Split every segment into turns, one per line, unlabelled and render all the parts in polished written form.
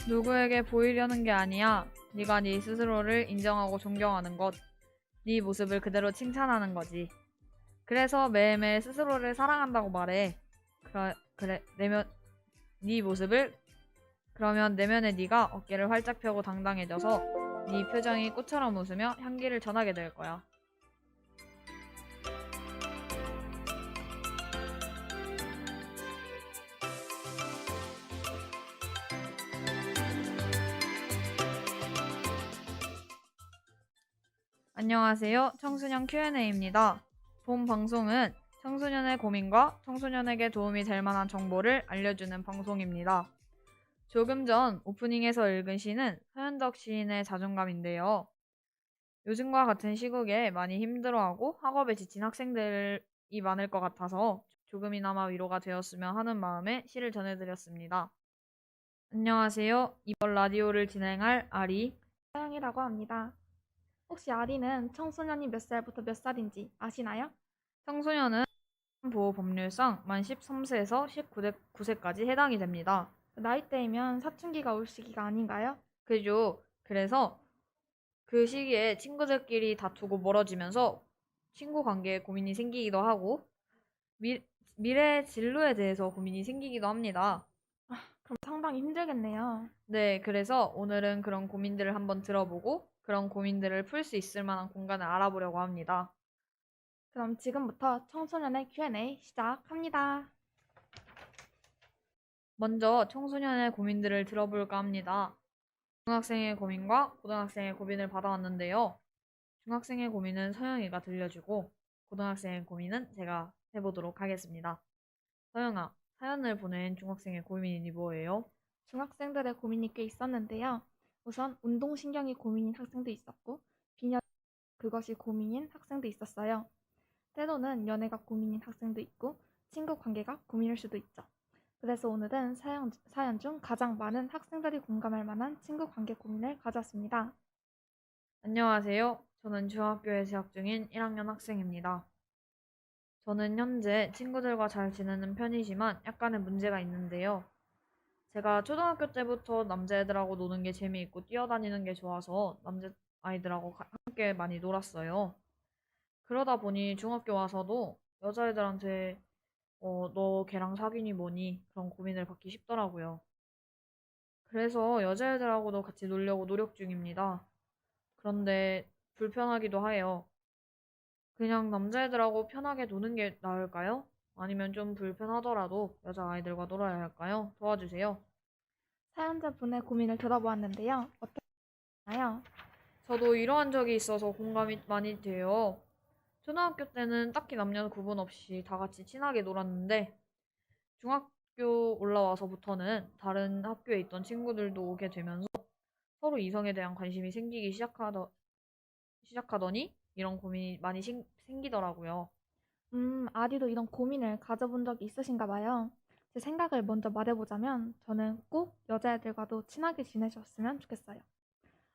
누구에게 보이려는 게 아니야. 네가 네 스스로를 인정하고 존경하는 것. 네 모습을 그대로 칭찬하는 거지. 그래서 매일매일 스스로를 사랑한다고 말해. 그래, 네 모습을 그러면 내면의 네가 어깨를 활짝 펴고 당당해져서 네 표정이 꽃처럼 웃으며 향기를 전하게 될 거야. 안녕하세요. 청소년 Q&A입니다. 본 방송은 청소년의 고민과 청소년에게 도움이 될 만한 정보를 알려주는 방송입니다. 조금 전 오프닝에서 읽은 시는 서현덕 시인의 자존감인데요. 요즘과 같은 시국에 많이 힘들어하고 학업에 지친 학생들이 많을 것 같아서 조금이나마 위로가 되었으면 하는 마음에 시를 전해드렸습니다. 안녕하세요. 이번 라디오를 진행할 아리.
서영이라고 합니다. 혹시 아리는 청소년이 몇 살부터 몇 살인지 아시나요?
청소년은 보호법률상 만 13세에서 19세까지 해당이 됩니다.
그 나이대이면 사춘기가 올 시기가 아닌가요?
그죠? 그래서 그 시기에 친구들끼리 다투고 멀어지면서 친구 관계에 고민이 생기기도 하고 미, 미래 진로에 대해서 고민이 생기기도 합니다.
그럼 상당히 힘들겠네요.
네, 그래서 오늘은 그런 고민들을 한번 들어보고 그런 고민들을 풀 수 있을 만한 공간을 알아보려고 합니다.
그럼 지금부터 청소년의 Q&A 시작합니다.
먼저 청소년의 고민들을 들어볼까 합니다. 중학생의 고민과 고등학생의 고민을 받아왔는데요. 중학생의 고민은 서영이가 들려주고 고등학생의 고민은 제가 해보도록 하겠습니다. 서영아, 사연을 보낸 중학생의 고민이 뭐예요?
중학생들의 고민이 꽤 있었는데요. 우선 운동신경이 고민인 학생도 있었고 비녀 그것이 고민인 학생도 있었어요. 때로는 연애가 고민인 학생도 있고 친구 관계가 고민일 수도 있죠. 그래서 오늘은 사연 중 가장 많은 학생들이 공감할 만한 친구 관계 고민을 가져왔습니다.
안녕하세요. 저는 중학교에 재학 중인 1학년 학생입니다. 저는 현재 친구들과 잘 지내는 편이지만 약간의 문제가 있는데요. 제가 초등학교 때부터 남자애들하고 노는 게 재미있고 뛰어다니는 게 좋아서 남자아이들하고 함께 많이 놀았어요. 그러다 보니 중학교 와서도 여자애들한테 너 걔랑 사귀니 뭐니? 그런 고민을 받기 쉽더라고요. 그래서 여자애들하고도 같이 놀려고 노력 중입니다. 그런데 불편하기도 해요. 그냥 남자애들하고 편하게 노는 게 나을까요? 아니면 좀 불편하더라도 여자아이들과 놀아야 할까요? 도와주세요.
사연자분의 고민을 들어보았는데요. 어떠셨나요?
저도 이러한 적이 있어서 공감이 많이 돼요. 초등학교 때는 딱히 남녀 구분 없이 다 같이 친하게 놀았는데 중학교 올라와서부터는 다른 학교에 있던 친구들도 오게 되면서 서로 이성에 대한 관심이 시작하더니 이런 고민이 많이 생기더라고요.
아디도 이런 고민을 가져본 적이 있으신가 봐요. 제 생각을 먼저 말해보자면 저는 꼭 여자애들과도 친하게 지내셨으면 좋겠어요.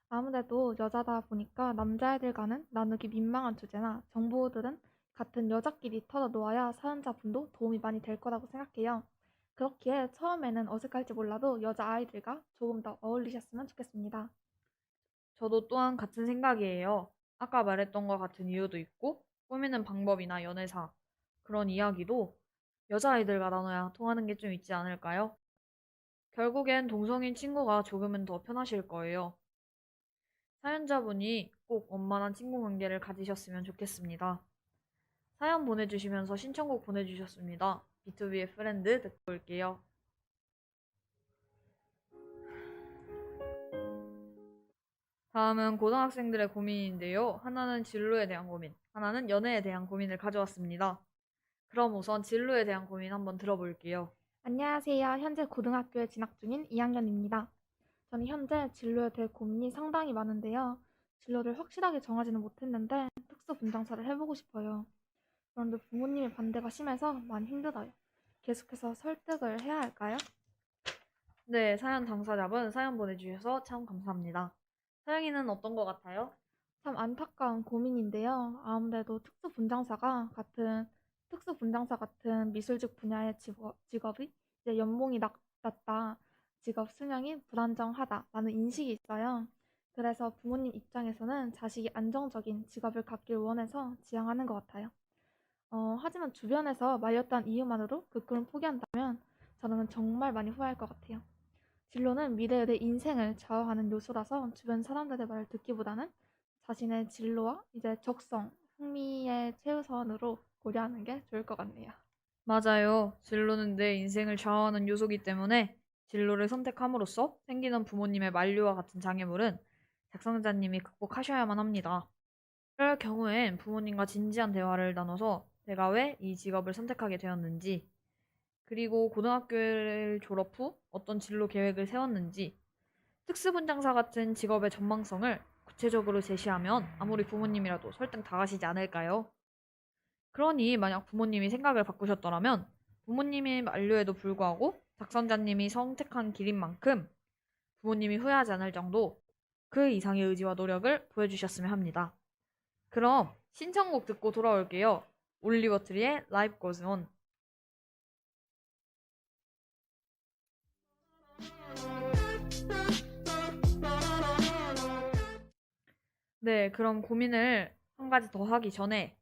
아무래도 여자다 보니까 남자애들과는 나누기 민망한 주제나 정보들은 같은 여자끼리 털어놓아야 사연자분도 도움이 많이 될 거라고 생각해요. 그렇기에 처음에는 어색할지 몰라도 여자아이들과 조금 더 어울리셨으면 좋겠습니다.
저도 또한 같은 생각이에요. 아까 말했던 것 같은 이유도 있고 꾸미는 방법이나 연애사 그런 이야기도 여자아이들과 나눠야 통하는 게 좀 있지 않을까요? 결국엔 동성인 친구가 조금은 더 편하실 거예요. 사연자분이 꼭 원만한 친구 관계를 가지셨으면 좋겠습니다. 사연 보내주시면서 신청곡 보내주셨습니다. B2B의 프렌드 듣고 올게요. 다음은 고등학생들의 고민인데요. 하나는 진로에 대한 고민, 하나는 연애에 대한 고민을 가져왔습니다. 그럼 우선 진로에 대한 고민 한번 들어볼게요.
안녕하세요. 현재 고등학교에 진학 중인 2학년입니다. 저는 현재 진로에 대해 고민이 상당히 많은데요. 진로를 확실하게 정하지는 못했는데 특수 분장사를 해보고 싶어요. 그런데 부모님의 반대가 심해서 많이 힘들어요. 계속해서 설득을 해야 할까요?
네, 사연 당사자분 사연 보내주셔서 참 감사합니다. 서영이는 어떤 것 같아요?
참 안타까운 고민인데요. 아무래도 특수 분장사 같은 미술직 분야의 직업이 이제 낮다. 직업 수명이 불안정하다라는 인식이 있어요. 그래서 부모님 입장에서는 자식이 안정적인 직업을 갖길 원해서 지향하는 것 같아요. 하지만 주변에서 말렸다는 이유만으로 그 꿈을 포기한다면 저는 정말 많이 후회할 것 같아요. 진로는 미래의 내 인생을 좌우하는 요소라서 주변 사람들의 말을 듣기보다는 자신의 진로와 이제 적성, 흥미의 최우선으로 고려하는 게 좋을 것 같네요.
맞아요. 진로는 내 인생을 좌우하는 요소이기 때문에 진로를 선택함으로써 생기는 부모님의 만류와 같은 장애물은 작성자님이 극복하셔야만 합니다. 그럴 경우엔 부모님과 진지한 대화를 나눠서 내가 왜 이 직업을 선택하게 되었는지, 그리고 고등학교를 졸업 후 어떤 진로 계획을 세웠는지, 특수분장사 같은 직업의 전망성을 구체적으로 제시하면 아무리 부모님이라도 설득 당하시지 않을까요? 그러니 만약 부모님이 생각을 바꾸셨더라면 부모님의 만류에도 불구하고 작선자님이 선택한 길인 만큼 부모님이 후회하지 않을 정도 그 이상의 의지와 노력을 보여주셨으면 합니다. 그럼 신청곡 듣고 돌아올게요. 올리버 트리의 Life Goes On. 네, 그럼 고민을 한 가지 더 하기 전에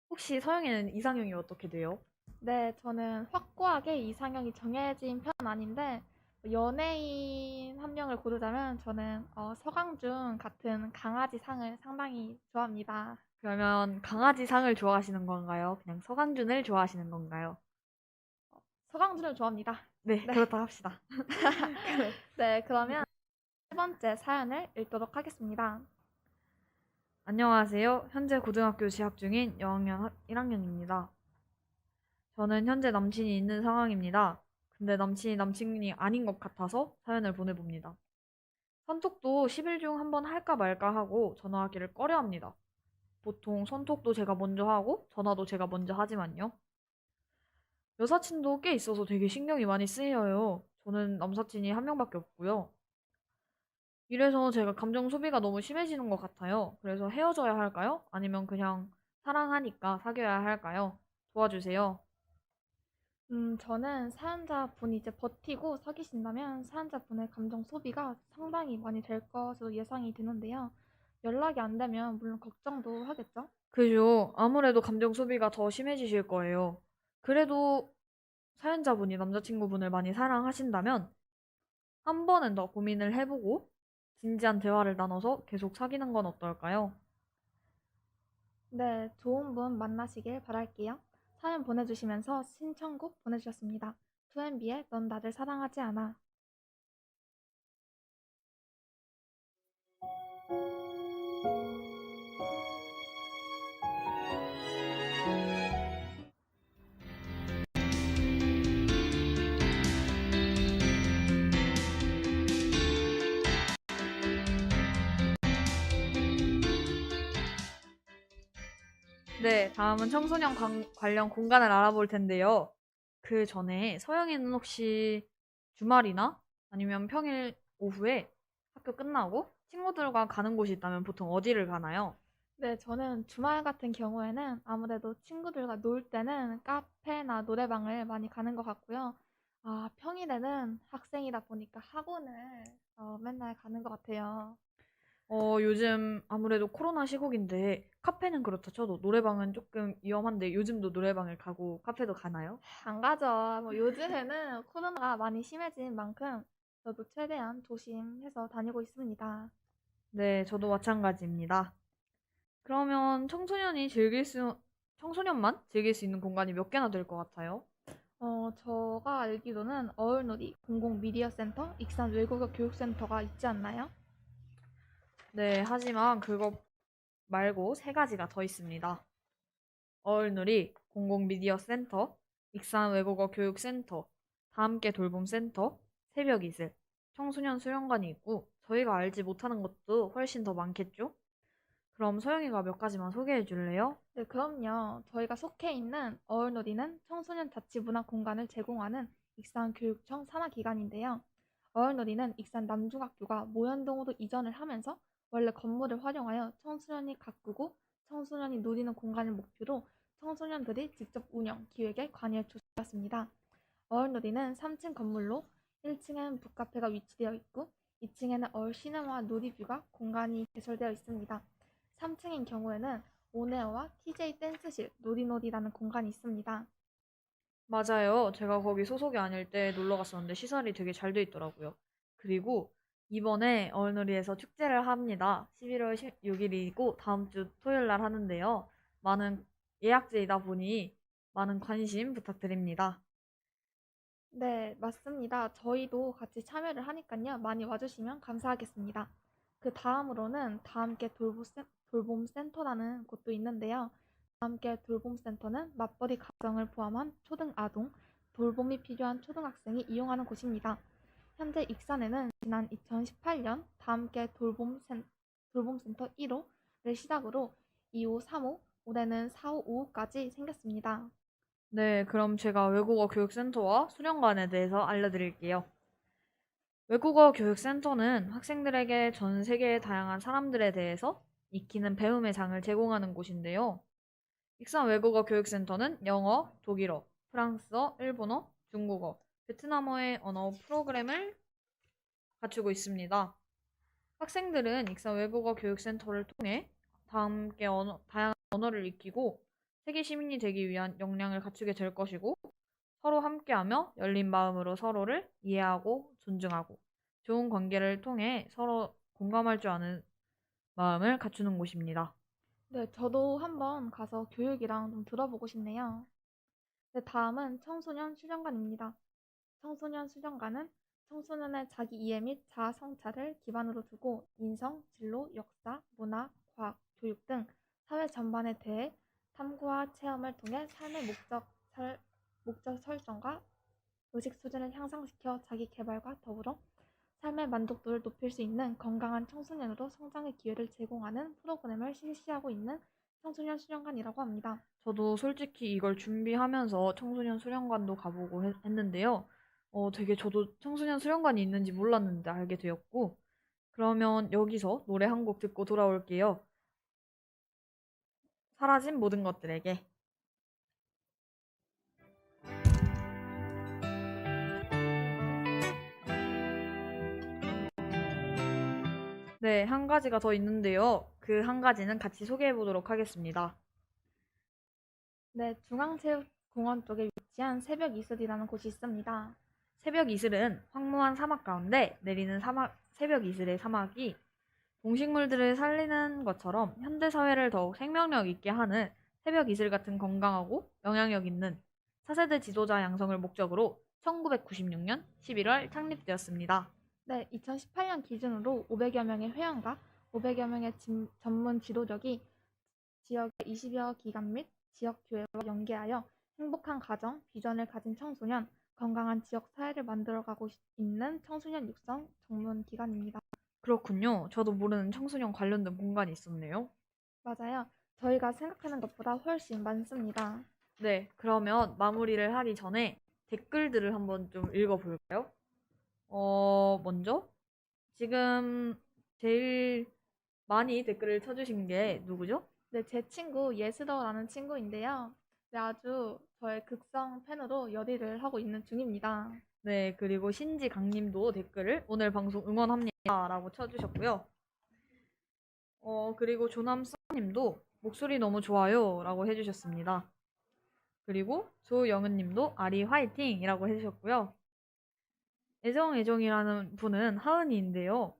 혹시 서영이는 이상형이 어떻게 돼요?
네, 저는 확고하게 이상형이 정해진 편은 아닌데 연예인 한 명을 고르자면 저는 서강준 같은 강아지 상을 상당히 좋아합니다.
그러면 강아지 상을 좋아하시는 건가요? 그냥 서강준을 좋아하시는 건가요?
서강준을 좋아합니다.
네,
네,
그렇다 합시다.
네, 그러면 세 번째 사연을 읽도록 하겠습니다.
안녕하세요. 현재 고등학교 재학 중인 여학년 1학년입니다. 저는 현재 남친이 있는 상황입니다. 근데 남친이 남친이 아닌 것 같아서 사연을 보내봅니다. 선톡도 10일 중 한 번 할까 말까 하고 전화하기를 꺼려합니다. 보통 선톡도 제가 먼저 하고 전화도 제가 먼저 하지만요. 여사친도 꽤 있어서 되게 신경이 많이 쓰여요. 저는 남사친이 한 명밖에 없고요. 이래서 제가 감정 소비가 너무 심해지는 것 같아요. 그래서 헤어져야 할까요? 아니면 그냥 사랑하니까 사귀어야 할까요? 도와주세요.
저는 사연자분이 이제 버티고 사귀신다면 사연자분의 감정 소비가 상당히 많이 될 것으로 예상이 되는데요. 연락이 안 되면 물론 걱정도 하겠죠?
그죠. 아무래도 감정 소비가 더 심해지실 거예요. 그래도 사연자분이 남자친구분을 많이 사랑하신다면 한 번은 더 고민을 해보고 진지한 대화를 나눠서 계속 사귀는 건 어떨까요?
네, 좋은 분 만나시길 바랄게요. 사연 보내주시면서 신청곡 보내주셨습니다. 2MB의 넌 나를 사랑하지 않아.
네, 다음은 청소년 관련 공간을 알아볼 텐데요. 그 전에 서영이는 혹시 주말이나 아니면 평일 오후에 학교 끝나고 친구들과 가는 곳이 있다면 보통 어디를 가나요?
네, 저는 주말 같은 경우에는 아무래도 친구들과 놀 때는 카페나 노래방을 많이 가는 것 같고요. 평일에는 학생이다 보니까 학원을 맨날 가는 것 같아요.
요즘 아무래도 코로나 시국인데 카페는 그렇다 쳐도 노래방은 조금 위험한데 요즘도 노래방을 가고 카페도 가나요?
안 가죠. 뭐 요즘에는 코로나가 많이 심해진 만큼 저도 최대한 조심해서 다니고 있습니다.
네, 저도 마찬가지입니다. 그러면 청소년만 즐길 수 있는 공간이 몇 개나 될 것 같아요?
제가 알기로는 어울놀이, 공공미디어센터, 익산 외국어 교육센터가 있지 않나요?
네, 하지만 그거 말고 세 가지가 더 있습니다. 어울누리, 공공미디어센터, 익산 외국어 교육센터, 다함께 돌봄센터, 새벽이슬, 청소년 수련관이 있고 저희가 알지 못하는 것도 훨씬 더 많겠죠? 그럼 소영이가 몇 가지만 소개해 줄래요?
네, 그럼요. 저희가 속해 있는 어울놀이는 청소년 자치 문화 공간을 제공하는 익산교육청 산하기관인데요. 어울놀이는 익산 남중학교가 모현동으로 이전을 하면서 원래 건물을 활용하여 청소년이 가꾸고 청소년이 누리는 공간을 목표로 청소년들이 직접 운영, 기획에 관여해 줬습니다. 어울놀이는 3층 건물로 1층엔 북카페가 위치되어 있고 2층에는 얼시네마 놀이뷰가 공간이 개설되어 있습니다. 3층인 경우에는 오네어와 TJ 댄스실, 놀이놀이라는 공간이 있습니다.
맞아요. 제가 거기 소속이 아닐 때 놀러 갔었는데 시설이 되게 잘 돼 있더라고요. 그리고 이번에 어울놀이에서 축제를 합니다. 11월 16일이고 다음 주 토요일 날 하는데요. 많은 예약제이다 보니 많은 관심 부탁드립니다.
네, 맞습니다. 저희도 같이 참여를 하니까요. 많이 와주시면 감사하겠습니다. 그 다음으로는 다함께 돌봄센터라는 곳도 있는데요. 다함께 돌봄센터는 맞벌이 가정을 포함한 초등 아동, 돌봄이 필요한 초등학생이 이용하는 곳입니다. 현재 익산에는 지난 2018년 다함께 돌봄센터 1호를 시작으로 2호, 3호, 올해는 4호, 5호까지 생겼습니다.
네, 그럼 제가 외국어 교육센터와 수련관에 대해서 알려드릴게요. 외국어 교육센터는 학생들에게 전 세계의 다양한 사람들에 대해서 익히는 배움의 장을 제공하는 곳인데요. 익산 외국어 교육센터는 영어, 독일어, 프랑스어, 일본어, 중국어, 베트남어의 언어 프로그램을 갖추고 있습니다. 학생들은 익산 외국어 교육센터를 통해 다양한 언어를 익히고 세계 시민이 되기 위한 역량을 갖추게 될 것이고 서로 함께하며 열린 마음으로 서로를 이해하고 존중하고 좋은 관계를 통해 서로 공감할 줄 아는 마음을 갖추는 곳입니다.
네, 저도 한번 가서 교육이랑 좀 들어보고 싶네요. 네, 다음은 청소년 수련관입니다. 청소년 수련관은 청소년의 자기 이해 및 자아 성찰을 기반으로 두고 인성, 진로, 역사, 문화, 과학, 교육 등 사회 전반에 대해 탐구와 체험을 통해 삶의 목적 설정과 의식 수준을 향상시켜 자기 개발과 더불어 삶의 만족도를 높일 수 있는 건강한 청소년으로 성장의 기회를 제공하는 프로그램을 실시하고 있는 청소년 수련관이라고 합니다.
저도 솔직히 이걸 준비하면서 청소년 수련관도 가보고 했는데요. 되게 저도 청소년 수련관이 있는지 몰랐는데 알게 되었고, 그러면 여기서 노래 한 곡 듣고 돌아올게요. 사라진 모든 것들에게. 네, 한 가지가 더 있는데요. 그 한 가지는 같이 소개해 보도록 하겠습니다.
네, 중앙체육공원 쪽에 위치한 새벽 이슬이라는 곳이 있습니다.
새벽 이슬은 황무한 사막 가운데 내리는 새벽 이슬의 사막이 동식물들을 살리는 것처럼 현대 사회를 더욱 생명력 있게 하는 새벽 이슬 같은 건강하고 영향력 있는 차세대 지도자 양성을 목적으로 1996년 11월 창립되었습니다.
네, 2018년 기준으로 500여 명의 회원과 500여 명의 전문 지도력이 지역의 20여 기관 및 지역교회와 연계하여 행복한 가정, 비전을 가진 청소년, 건강한 지역 사회를 만들어가고 있는 청소년 육성 전문 기관입니다.
그렇군요. 저도 모르는 청소년 관련된 공간이 있었네요.
맞아요. 저희가 생각하는 것보다 훨씬 많습니다.
네, 그러면 마무리를 하기 전에 댓글들을 한번 좀 읽어볼까요? 먼저 지금 제일 많이 댓글을 쳐주신 게 누구죠?
네, 제 친구 예스더라는 친구인데요. 네, 아주 저의 극성 팬으로 열의를 하고 있는 중입니다.
네, 그리고 신지 강님도 댓글을 오늘 방송 응원합니다 라고 쳐주셨고요. 그리고 조남수님도 목소리 너무 좋아요 라고 해주셨습니다. 그리고 조영은님도 아리 화이팅 이라고 해주셨고요. 애정이라는 분은 하은이인데요.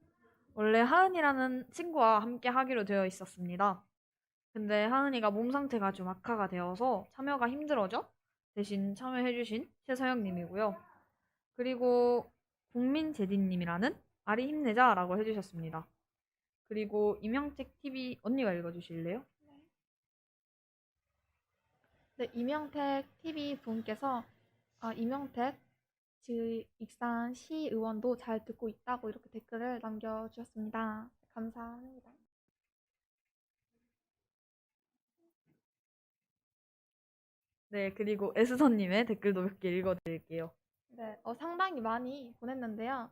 원래 하은이라는 친구와 함께 하기로 되어 있었습니다. 근데 하은이가 몸 상태가 좀 악화가 되어서 참여가 힘들어져 대신 참여해주신 최서영님이고요. 그리고 국민제디님이라는 아리 힘내자라고 해주셨습니다. 그리고 임영택 TV 언니가 읽어주실래요?
네, 이명택 TV 분께서 이명택 익산 시의원도 잘 듣고 있다고 이렇게 댓글을 남겨주셨습니다. 감사합니다.
네, 그리고 에스더님의 댓글도 몇 개 읽어드릴게요.
네, 상당히 많이 보냈는데요.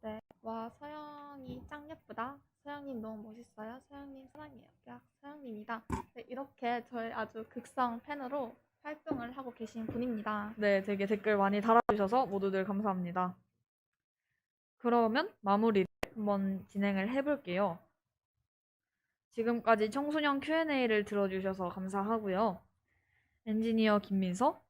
네, 와, 서영이 짱 예쁘다. 서영님 너무 멋있어요. 서영님 사랑해요. 야, 서영님이다. 네, 이렇게 저의 아주 극성 팬으로 활동을 하고 계신 분입니다.
네, 되게 댓글 많이 달아주셔서 모두들 감사합니다. 그러면 마무리를 한번 진행을 해볼게요. 지금까지 청소년 Q&A를 들어주셔서 감사하고요. 엔지니어 김민서,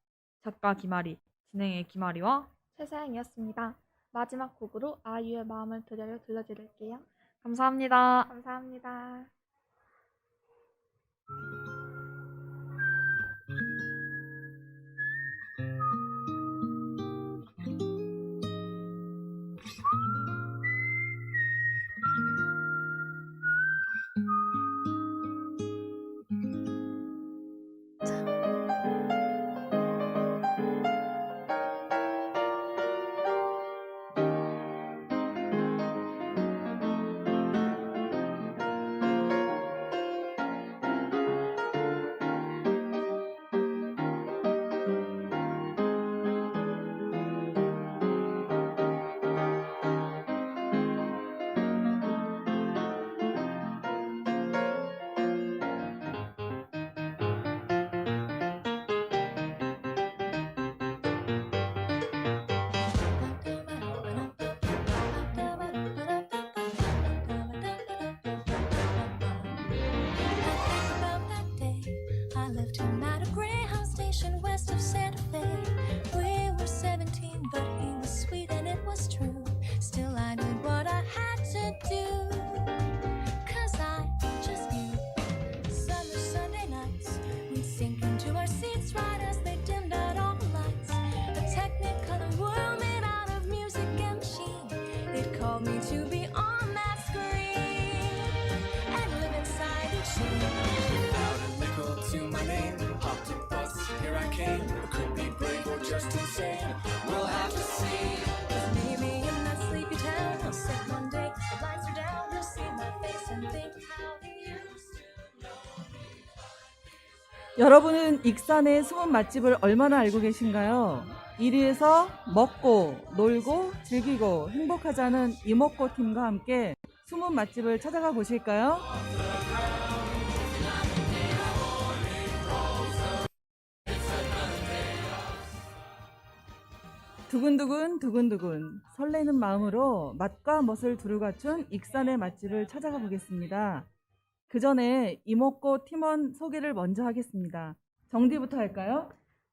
작가 김아리, 진행의 김아리와
최세영이었습니다. 마지막 곡으로 아이유의 마음을 드려요 들려드릴게요.
감사합니다.
감사합니다.
I left him at a Greyhound station west of Santa Fe. We were 17, but he was sweet and it was true. Still, I did what I had to do, 'cause I just knew. Summer Sunday nights, we'd sink into our seats right as they dimmed out all the lights. A technicolor world made out of music and machine. It called me to be on that screen and live inside each scene.
To my name, hopped a bus, here I came. Could be brave or just insane. We'll have to see.
Maybe in that sleepy town, I'll sit one day, the lights are down, you'll see my face and think how he used to know me.
여러분은 익산의 숨은 맛집을 얼마나 알고 계신가요? 이리에서 먹고, 놀고, 즐기고, 행복하자는 이먹고 팀과 함께 숨은 맛집을 찾아가 보실까요? 두근두근 두근두근 설레는 마음으로 맛과 멋을 두루 갖춘 익산의 맛집을 찾아가 보겠습니다. 그 전에 이먹고 팀원 소개를 먼저 하겠습니다. 정디부터 할까요?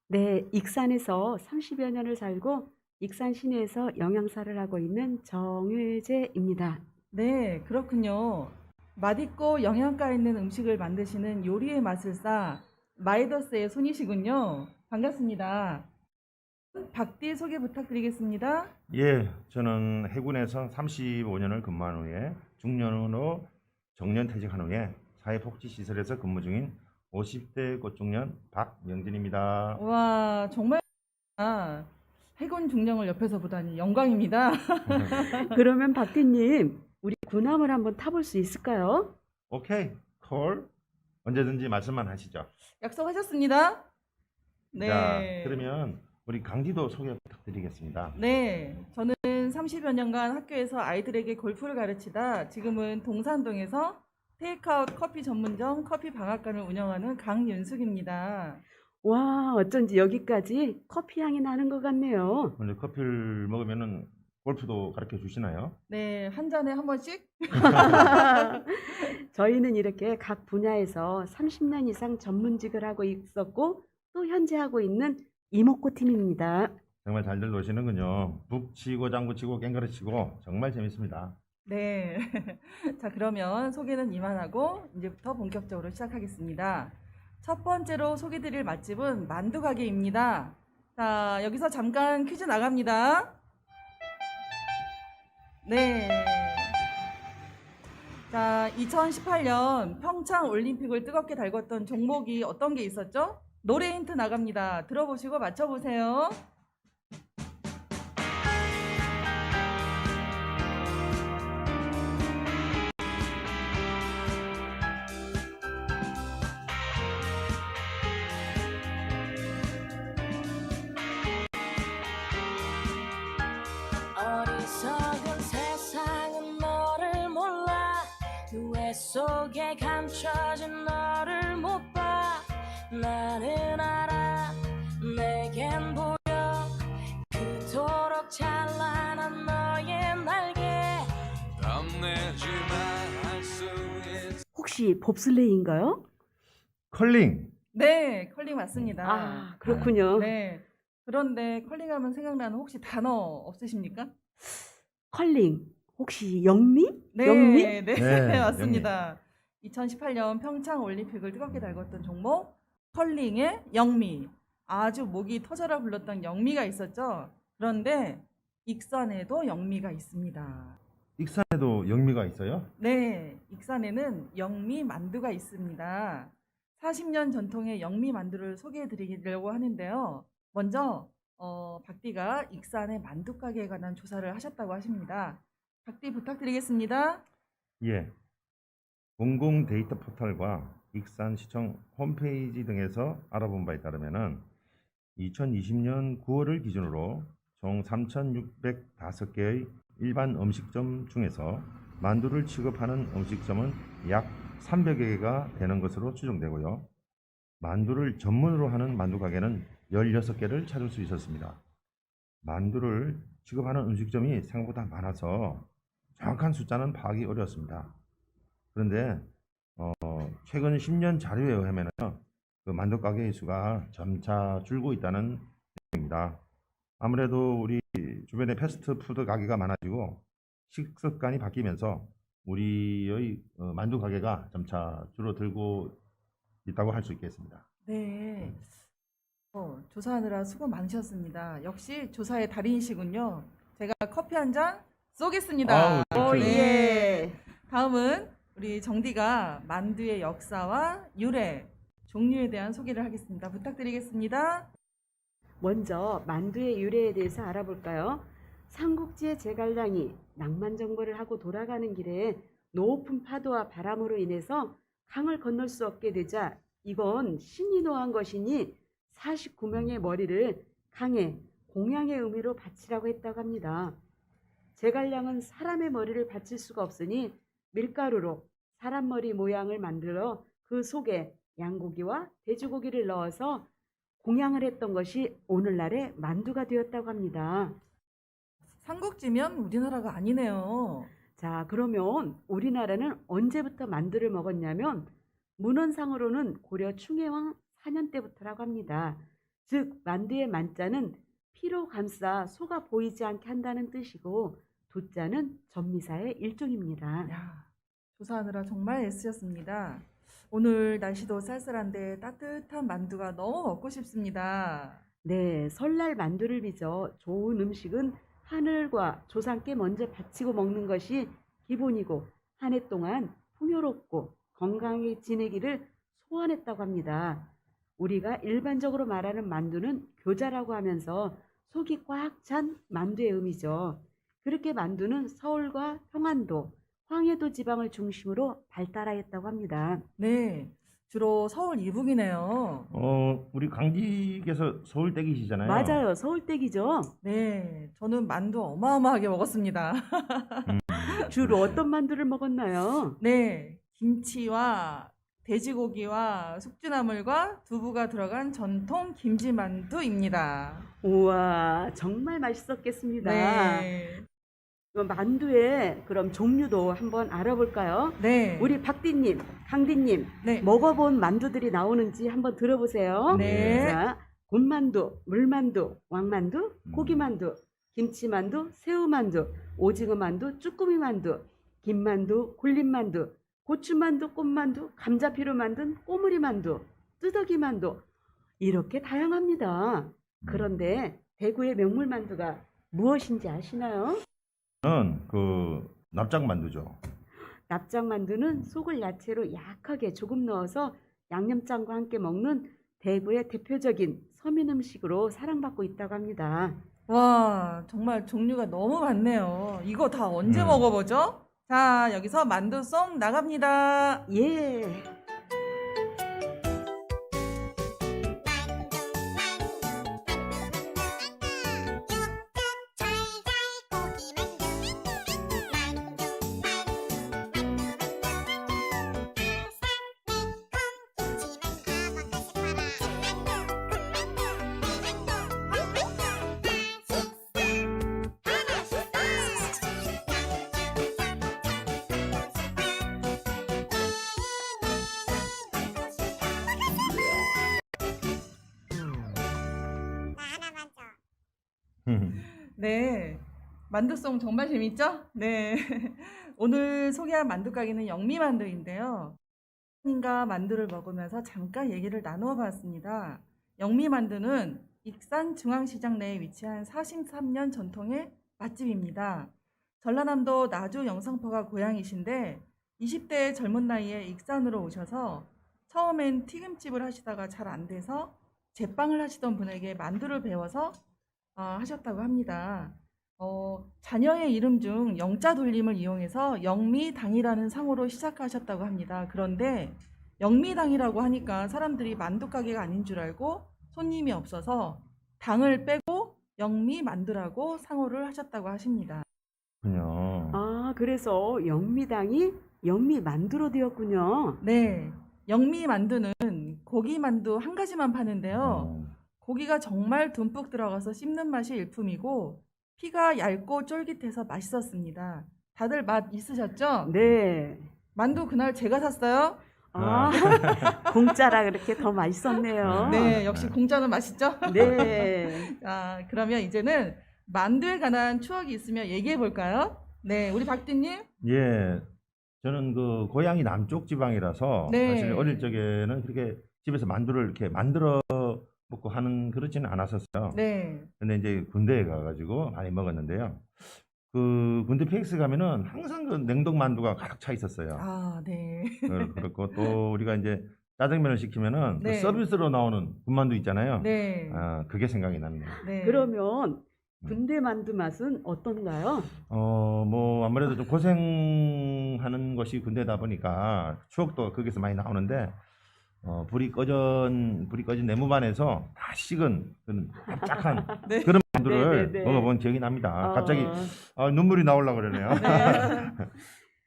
네, 익산에서 30여 년을 살고 익산 시내에서 영양사를 하고 있는 정혜재입니다.
네, 그렇군요. 맛있고 영양가 있는 음식을 만드시는 요리의 마술사 마이더스의 손이시군요. 반갑습니다. 박디 소개 부탁드리겠습니다.
예, 저는 해군에서 35년을 근무한 후에 중년으로 정년 퇴직한 후에 사회복지시설에서 근무 중인 50대 꽃중년 박명진입니다.
와, 정말 해군 중령을 옆에서 보다니 영광입니다.
그러면 박디님, 우리 군함을 한번 타볼 수 있을까요?
오케이, 콜. 언제든지 말씀만 하시죠.
약속하셨습니다. 네.
자, 그러면 우리 강디도 소개 부탁드리겠습니다.
네, 저는 30여 년간 학교에서 아이들에게 골프를 가르치다 지금은 동산동에서 테이크아웃 커피 전문점 커피 방앗간을 운영하는 강윤숙입니다.
와, 어쩐지 여기까지 커피 향이 나는 것 같네요.
오늘 커피를 먹으면은 골프도 가르쳐 주시나요?
네, 한 잔에 한 번씩?
저희는 이렇게 각 분야에서 30년 이상 전문직을 하고 있었고 또 현재 하고 있는 이목고 팀입니다.
정말 잘들 노시는군요. 북치고 장구치고 깽가르치고 정말 재밌습니다.
네. 자, 그러면 소개는 이만하고 이제부터 본격적으로 시작하겠습니다. 첫 번째로 소개드릴 맛집은 만두가게입니다. 자, 여기서 잠깐 퀴즈 나갑니다. 네. 자, 2018년 평창 올림픽을 뜨겁게 달궜던 종목이 어떤 게 있었죠? 노래 힌트 나갑니다. 들어보시고 맞춰보세요.
어리석은 세상은 너를 몰라 누에 속에 감춰진 너를 못 봐 나는 알아 내겐 보여 그토록 찬란한 너의 날개
혹시 봅슬레이인가요?
컬링.
네, 컬링 맞습니다.
아, 그렇군요.
네. 그런데 컬링하면 생각나는 혹시 단어 없으십니까?
컬링. 혹시 영미?
네,
영미?
네,
네,
맞습니다. 2018년 평창 올림픽을 뜨겁게 달궜던 종목 컬링의 영미. 아주 목이 터져라 불렀던 영미가 있었죠. 그런데 익산에도 영미가 있습니다.
익산에도 영미가 있어요?
네, 익산에는 영미 만두가 있습니다. 40년 전통의 영미 만두를 소개해 드리려고 하는데요. 먼저 박디가 익산의 만두 가게에 관한 조사를 하셨다고 하십니다. 박디 부탁드리겠습니다.
예. 공공 데이터 포털과 익산시청 홈페이지 등에서 알아본 바에 따르면은 2020년 9월을 기준으로 총 3,605개의 일반 음식점 중에서 만두를 취급하는 음식점은 약 300여 개가 되는 것으로 추정되고요. 만두를 전문으로 하는 만두 가게는 16개를 찾을 수 있었습니다. 만두를 취급하는 음식점이 생각보다 많아서 정확한 숫자는 파악이 어려웠습니다. 그런데 최근 10년 자료에 의하면 그 만두 가게의 수가 점차 줄고 있다는 내용입니다. 아무래도 우리 주변에 패스트푸드 가게가 많아지고 식습관이 바뀌면서 우리의 만두 가게가 점차 줄어들고 있다고 할 수 있겠습니다.
네, 조사하느라 수고 많으셨습니다. 역시 조사의 달인이시군요. 제가 커피 한 잔 쏘겠습니다.
아우, 네.
예.
다음은 우리 정디가 만두의 역사와 유래, 종류에 대한 소개를 하겠습니다. 부탁드리겠습니다.
먼저 만두의 유래에 대해서 알아볼까요? 삼국지의 제갈량이 낭만 정벌을 하고 돌아가는 길에 높은 파도와 바람으로 인해서 강을 건널 수 없게 되자 이건 신이 노한 것이니 49명의 머리를 강에 공양의 의미로 바치라고 했다고 합니다. 제갈량은 사람의 머리를 바칠 수가 없으니 밀가루로 사람 머리 모양을 만들어 그 속에 양고기와 돼지고기를 넣어서 공양을 했던 것이 오늘날의 만두가 되었다고 합니다.
삼국지면 우리나라가 아니네요.
자, 그러면 우리나라는 언제부터 만두를 먹었냐면 문헌상으로는 고려 충혜왕 4년 때부터라고 합니다. 즉 만두의 만자는 피로 감싸 소가 보이지 않게 한다는 뜻이고 두자는 전미사의 일종입니다.
야, 조사하느라 정말 애쓰셨습니다. 오늘 날씨도 쌀쌀한데 따뜻한 만두가 너무 먹고 싶습니다.
네, 설날 만두를 빚어 좋은 음식은 하늘과 조상께 먼저 바치고 먹는 것이 기본이고 한 해 동안 풍요롭고 건강하게 지내기를 소원했다고 합니다. 우리가 일반적으로 말하는 만두는 교자라고 하면서 속이 꽉 찬 만두의 의미죠. 그렇게 만두는 서울과 평안도, 황해도 지방을 중심으로 발달하였다고 합니다.
네, 주로 서울 이북이네요.
우리 강직에서 서울 댁이시잖아요.
맞아요. 서울댁이죠.
네, 저는 만두 어마어마하게 먹었습니다.
주로 어떤 만두를 먹었나요?
네, 김치와 돼지고기와 숙주나물과 두부가 들어간 전통 김치만두입니다.
우와, 정말 맛있었겠습니다.
네,
그럼 만두의 그럼 종류도 한번 알아볼까요?
네,
우리 박디님, 강디님,
네,
먹어본 만두들이 나오는지 한번 들어보세요.
네.
자, 곤만두, 물만두, 왕만두, 고기만두, 김치만두, 새우만두, 오징어만두, 쭈꾸미만두, 김만두, 굴림만두, 고추만두, 꽃만두, 감자피로 만든 꼬물이만두, 뜨덕이만두 이렇게 다양합니다. 그런데 대구의 명물만두가 무엇인지 아시나요?
저는 그 납작만두죠.
납작만두는 속을 야채로 약하게 조금 넣어서 양념장과 함께 먹는 대구의 대표적인 서민 음식으로 사랑받고 있다고 합니다.
와, 정말 종류가 너무 많네요. 이거 다 언제 먹어보죠? 자, 여기서 만두송 나갑니다.
예.
네, 만두송 정말 재밌죠? 네, 오늘 소개할 만두 가게는 영미만두인데요. 인가 만두를 먹으면서 잠깐 얘기를 나누어 봤습니다. 영미만두는 익산 중앙시장 내에 위치한 43년 전통의 맛집입니다. 전라남도 나주 영상포가 고향이신데 20대의 젊은 나이에 익산으로 오셔서 처음엔 튀김집을 하시다가 잘 안 돼서 제빵을 하시던 분에게 만두를 배워서 하셨다고 합니다. 자녀의 이름 중 영자 돌림을 이용해서 영미당이라는 상호로 시작하셨다고 합니다. 그런데 영미당이라고 하니까 사람들이 만두 가게가 아닌 줄 알고 손님이 없어서 당을 빼고 영미만두라고 상호를 하셨다고 하십니다.
군요.
아, 그래서 영미당이 영미만두로 되었군요.
네, 영미만두는 고기만두 한 가지만 파는데요.
어,
고기가 정말 듬뿍 들어가서 씹는 맛이 일품이고 피가 얇고 쫄깃해서 맛있었습니다. 다들 맛 있으셨죠?
네.
만두 그날 제가 샀어요.
아, 공짜라 그렇게 더 맛있었네요.
네, 역시 공짜는 맛있죠?
네.
그러면 이제는 만두에 관한 추억이 있으면 얘기해 볼까요? 네, 우리 박디님.
예, 저는 그 고향이 남쪽 지방이라서
네.
사실 어릴 적에는 그렇게 집에서 만두를 이렇게 만들어 먹고 하는 그렇지는 않았었어요.
네,
근데 이제 군대에 가가지고 많이 먹었는데요. 그 군대 PX 가면은 항상 그 냉동 만두가 가득 차 있었어요.
네.
그렇고 또 우리가 이제 짜장면을 시키면은 그
네.
서비스로 나오는 군만두 있잖아요.
네.
그게 생각이 납니다.
네.
그러면 군대 만두 맛은 어떤가요?
뭐 아무래도 좀 고생하는 것이 군대다 보니까 추억도 거기서 많이 나오는데 불이 꺼진 내무반에서 다 식은 그런 납작한
네.
그런 만두를
네, 네, 네.
먹어본 기억이 납니다. 갑자기
어,
눈물이 나오려고 그러네요.
네.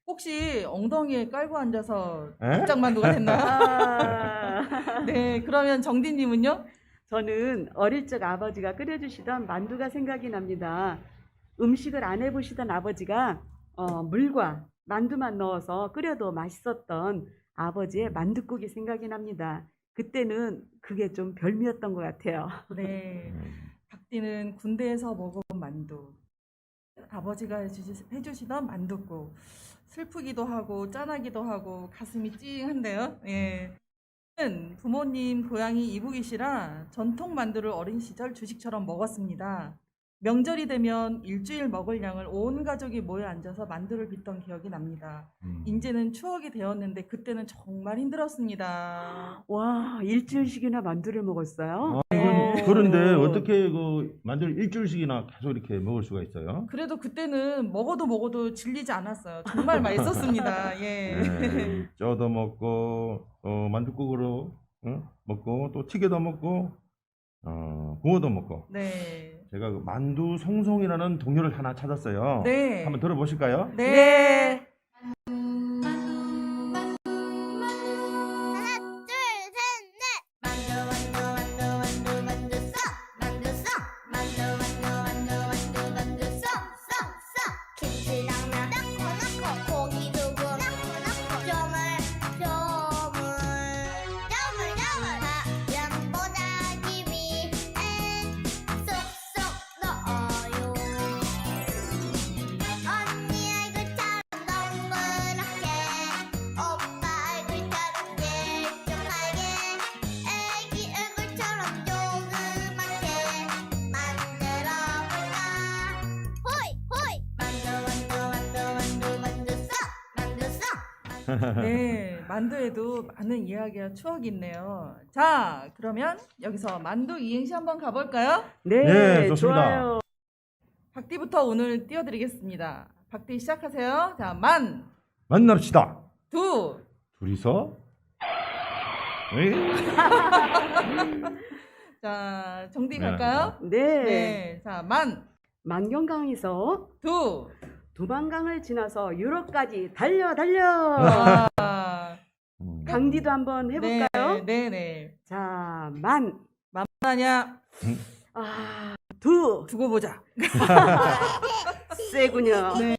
혹시 엉덩이에 깔고 앉아서
에?
납작만두가 됐나요?
아,
네, 그러면 정디님은요?
저는 어릴 적 아버지가 끓여주시던 만두가 생각이 납니다. 음식을 안 해보시던 아버지가 물과 만두만 넣어서 끓여도 맛있었던 아버지의 만둣국이 생각이 납니다. 그때는 그게 좀 별미였던 것 같아요.
네, 박디는 군대에서 먹어본 만두, 아버지가 해주시던 만둣국, 슬프기도 하고 짠하기도 하고 가슴이 찡한데요. 예. 저는 부모님 고향이 이북이시라 전통 만두를 어린 시절 주식처럼 먹었습니다. 명절이 되면 일주일 먹을 양을 온 가족이 모여 앉아서 만두를 빚던 기억이 납니다. 이제는 추억이 되었는데 그때는 정말 힘들었습니다.
와, 일주일씩이나 만두를 먹었어요?
그런데 어떻게 그 만두를 일주일씩이나 계속 이렇게 먹을 수가 있어요?
그래도 그때는 먹어도 질리지 않았어요. 정말 맛있었습니다. 예.
네, 쪄도 먹고 만둣국으로 먹고 또 튀겨도 먹고 구워도 먹고.
네.
제가 그 만두 송송이라는 동료를 하나 찾았어요.
네.
한번 들어보실까요?
네. 네, 만두에도 많은 이야기와 추억이 있네요. 자, 그러면 여기서 만두 이행시 한번 가볼까요?
네,
네, 좋습니다.
좋아요.
박디부터 오늘 띄워드리겠습니다. 박디 시작하세요. 자,
만납시다.
두.
둘이서. 에이?
자, 정디
네.
갈까요?
네.
네. 자,
만경강에서
두.
두만강을 지나서 유럽까지 달려 달려.
아,
강디도 한번 해볼까요?
네, 네.
자,
하냐? 두고 보자.
세군요.
네.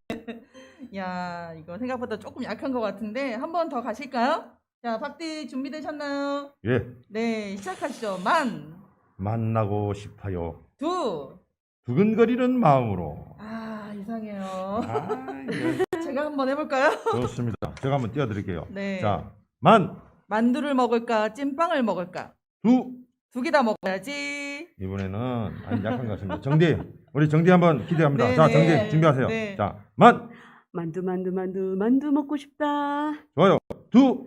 야, 이거 생각보다 조금 약한 것 같은데 한 번 더 가실까요? 자, 박디 준비되셨나요?
예,
네, 시작하시죠.
만나고 싶어요.
두.
두근거리는 마음으로.
아, 이상해요.
아, 예.
제가 한번 해볼까요?
좋습니다. 제가 한번 띄워드릴게요.
네.
자,
만두를 먹을까? 찐빵을 먹을까?
두.
두 개 다 먹어야지.
이번에는 많이 약한 것 같습니다. 정디, 우리 정디 한번 기대합니다.
네,
자,
네.
정디 준비하세요.
네.
자,
만두 먹고 싶다.
좋아요. 두.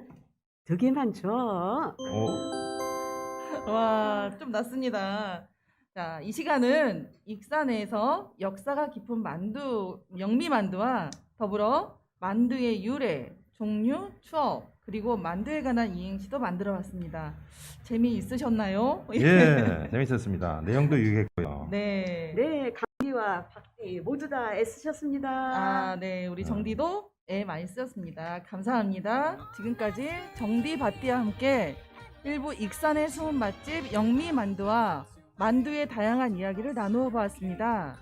두 개만 줘.
오,
와, 좀 낫습니다. 자, 이 시간은 익산에서 역사가 깊은 만두, 영미만두와 더불어 만두의 유래, 종류, 추억, 그리고 만두에 관한 이행시도 만들어 봤습니다. 재미있으셨나요?
예, 재밌었습니다. 내용도 유익했고요.
네.
네, 강디와 박디 모두 다 애쓰셨습니다.
아, 네. 우리 정디도 많이 쓰였습니다. 감사합니다. 지금까지 정디 바띠와 함께 일부 익산의 숨은 맛집 영미만두와 만두의 다양한 이야기를 나누어 보았습니다.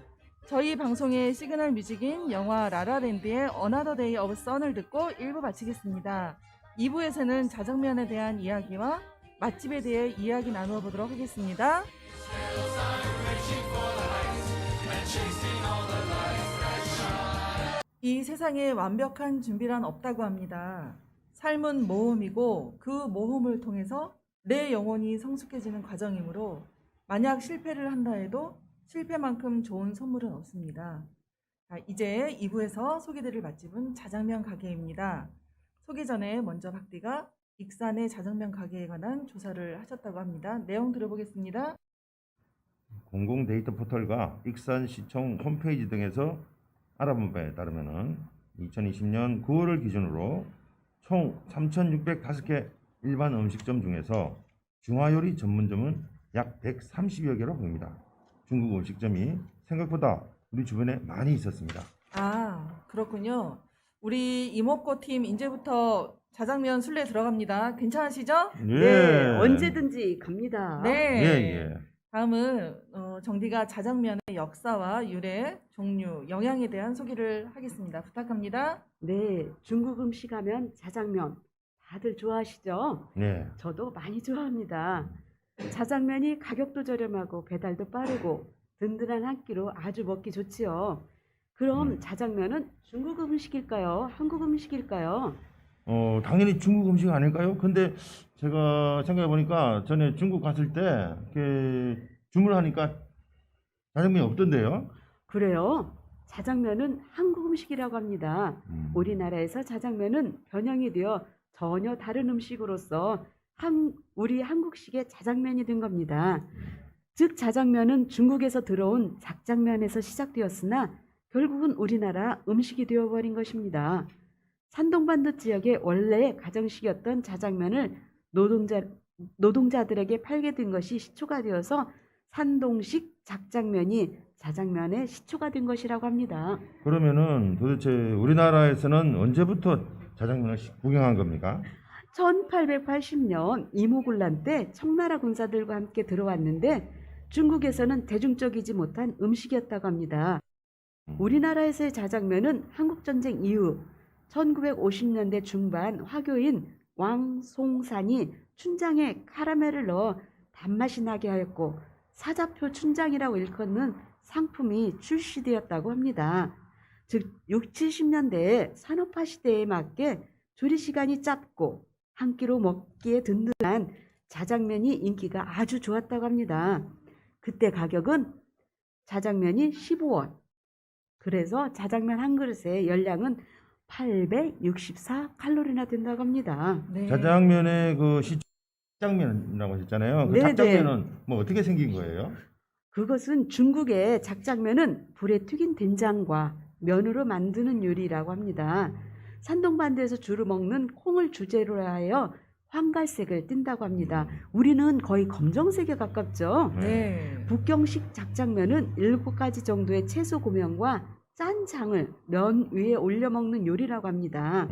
저희 방송의 시그널 뮤직인 영화 라라랜드의 Another Day of Sun을 듣고 1부 마치겠습니다. 2부에서는 자장면에 대한 이야기와 맛집에 대해 이야기 나누어 보도록 하겠습니다. 이 세상에 완벽한 준비란 없다고 합니다. 삶은 모험이고 그 모험을 통해서 내 영혼이 성숙해지는 과정이므로 만약 실패를 한다 해도 실패만큼 좋은 선물은 없습니다. 자, 이제 2부에서 소개드릴 맛집은 자장면 가게입니다. 소개 전에 먼저 박디가 익산의 자장면 가게에 관한 조사를 하셨다고 합니다. 내용 들어보겠습니다.
공공 데이터 포털과 익산시청 홈페이지 등에서 알아본 바에 따르면은 2020년 9월을 기준으로 총 3,605개 일반 음식점 중에서 중화요리 전문점은 약 130여 개로 보입니다. 중국 음식점이 생각보다 우리 주변에 많이 있었습니다.
아, 그렇군요. 우리 이목고 팀 이제부터 자장면 순례 들어갑니다. 괜찮으시죠?
네, 언제든지 갑니다.
네.
예.
다음은 정디가 자장면의 역사와 유래, 종류, 영양에 대한 소개를 하겠습니다. 부탁합니다.
네, 중국 음식 하면 자장면 다들 좋아하시죠?
네.
저도 많이 좋아합니다. 자장면이 가격도 저렴하고 배달도 빠르고 든든한 한 끼로 아주 먹기 좋지요. 그럼 자장면은 중국 음식일까요? 한국 음식일까요?
당연히 중국 음식 아닐까요? 근데 제가 생각해 보니까 전에 중국 갔을 때 이렇게 주문하니까 자장면이 없던데요.
그래요. 자장면은 한국 음식이라고 합니다. 우리나라에서 자장면은 변형이 되어 전혀 다른 음식으로서 우리 한국식의 자장면이 된 겁니다. 즉 자장면은 중국에서 들어온 작장면에서 시작되었으나 결국은 우리나라 음식이 되어버린 것입니다. 산동반도 지역의 원래 가정식이었던 자장면을 노동자들에게 팔게 된 것이 시초가 되어서 산동식 작장면이 자장면의 시초가 된 것이라고 합니다.
그러면은 도대체 우리나라에서는 언제부터 자장면을 구경한 겁니까?
1880년 이모군란 때 청나라 군사들과 함께 들어왔는데 중국에서는 대중적이지 못한 음식이었다고 합니다. 우리나라에서의 자장면은 한국전쟁 이후 1950년대 중반 화교인 왕송산이 춘장에 카라멜을 넣어 단맛이 나게 하였고 사자표 춘장이라고 일컫는 상품이 출시되었다고 합니다. 즉 60, 70년대에 산업화 시대에 맞게 조리 시간이 짧고 한 끼로 먹기에 든든한 자장면이 인기가 아주 좋았다고 합니다. 그때 가격은 자장면이 15원. 그래서 자장면 한 그릇의 열량은 864칼로리나 된다고 합니다.
네.
자장면의 그 작장면이라고 하셨잖아요. 그
네네.
작장면은 뭐 어떻게 생긴 거예요?
그것은 중국의 작장면은 불에 튀긴 된장과 면으로 만드는 요리라고 합니다. 산동반도에서 주로 먹는 콩을 주재로 하여 황갈색을 띈다고 합니다. 우리는 거의 검정색에 가깝죠.
네.
북경식 작장면은 7가지 정도의 채소 고명과 짠 장을 면 위에 올려 먹는 요리라고 합니다.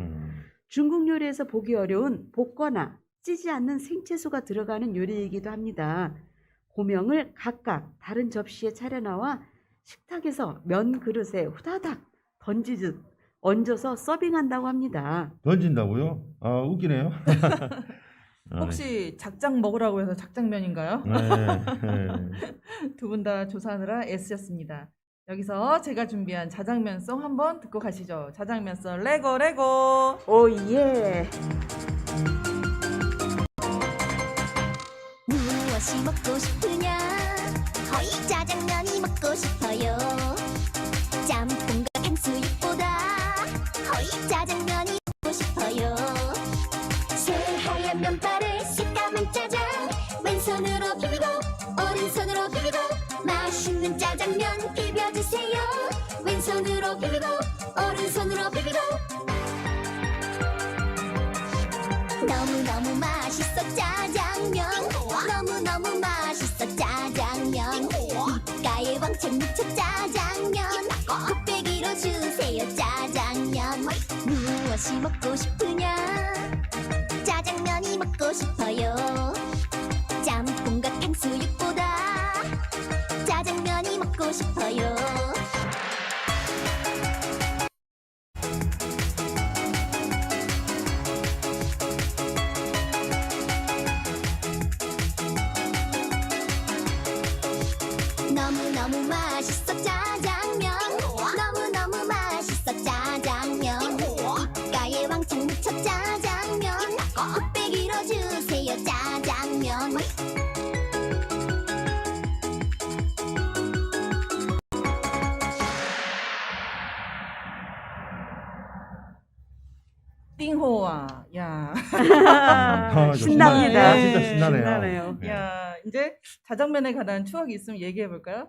중국 요리에서 보기 어려운 볶거나 찌지 않는 생채소가 들어가는 요리이기도 합니다. 고명을 각각 다른 접시에 차려나와 식탁에서 면 그릇에 후다닥 던지듯 얹어서 서빙한다고 합니다.
던진다고요? 아, 웃기네요.
혹시 작장 먹으라고 해서 작장면인가요?
네.
두 분 다 조사하느라 애쓰셨습니다. 여기서 제가 준비한 자장면송 한번 듣고 가시죠. 자장면송 레고 레고.
오 예.
무엇이 먹고 싶으냐 허이 짜장면이 먹고 싶어요 짬뽕과 탕수육보다 허이 짜장면이 먹고 싶어요 새하얀 면발을 새까만 짜장 왼손으로 비비고 오른손으로 비비고 맛있는 짜장면 비벼주세요 왼손으로 비비고 오른손으로 비비고 너무너무 맛있어 짜장면 너무너무 맛있어 짜장면 입가에 왕창 묻혀 짜장면 곱빼기로 주세요 짜장면 무엇이 먹고 싶으냐 짜장면이 먹고 싶어요 짬뽕과 탕수육보다 짜장면이 먹고 싶어요 너무너무 맛있어 짜장면 너무너무 맛있어 짜장면 입가에 왕창 묻혀 짜장면 곱빼기로 주세요 짜장면
띵호아. 야.
신납니다.
진짜 신나네요.
신나네요.
네.
야, 이제 자장면에 관한 추억이 있으면 얘기해 볼까요?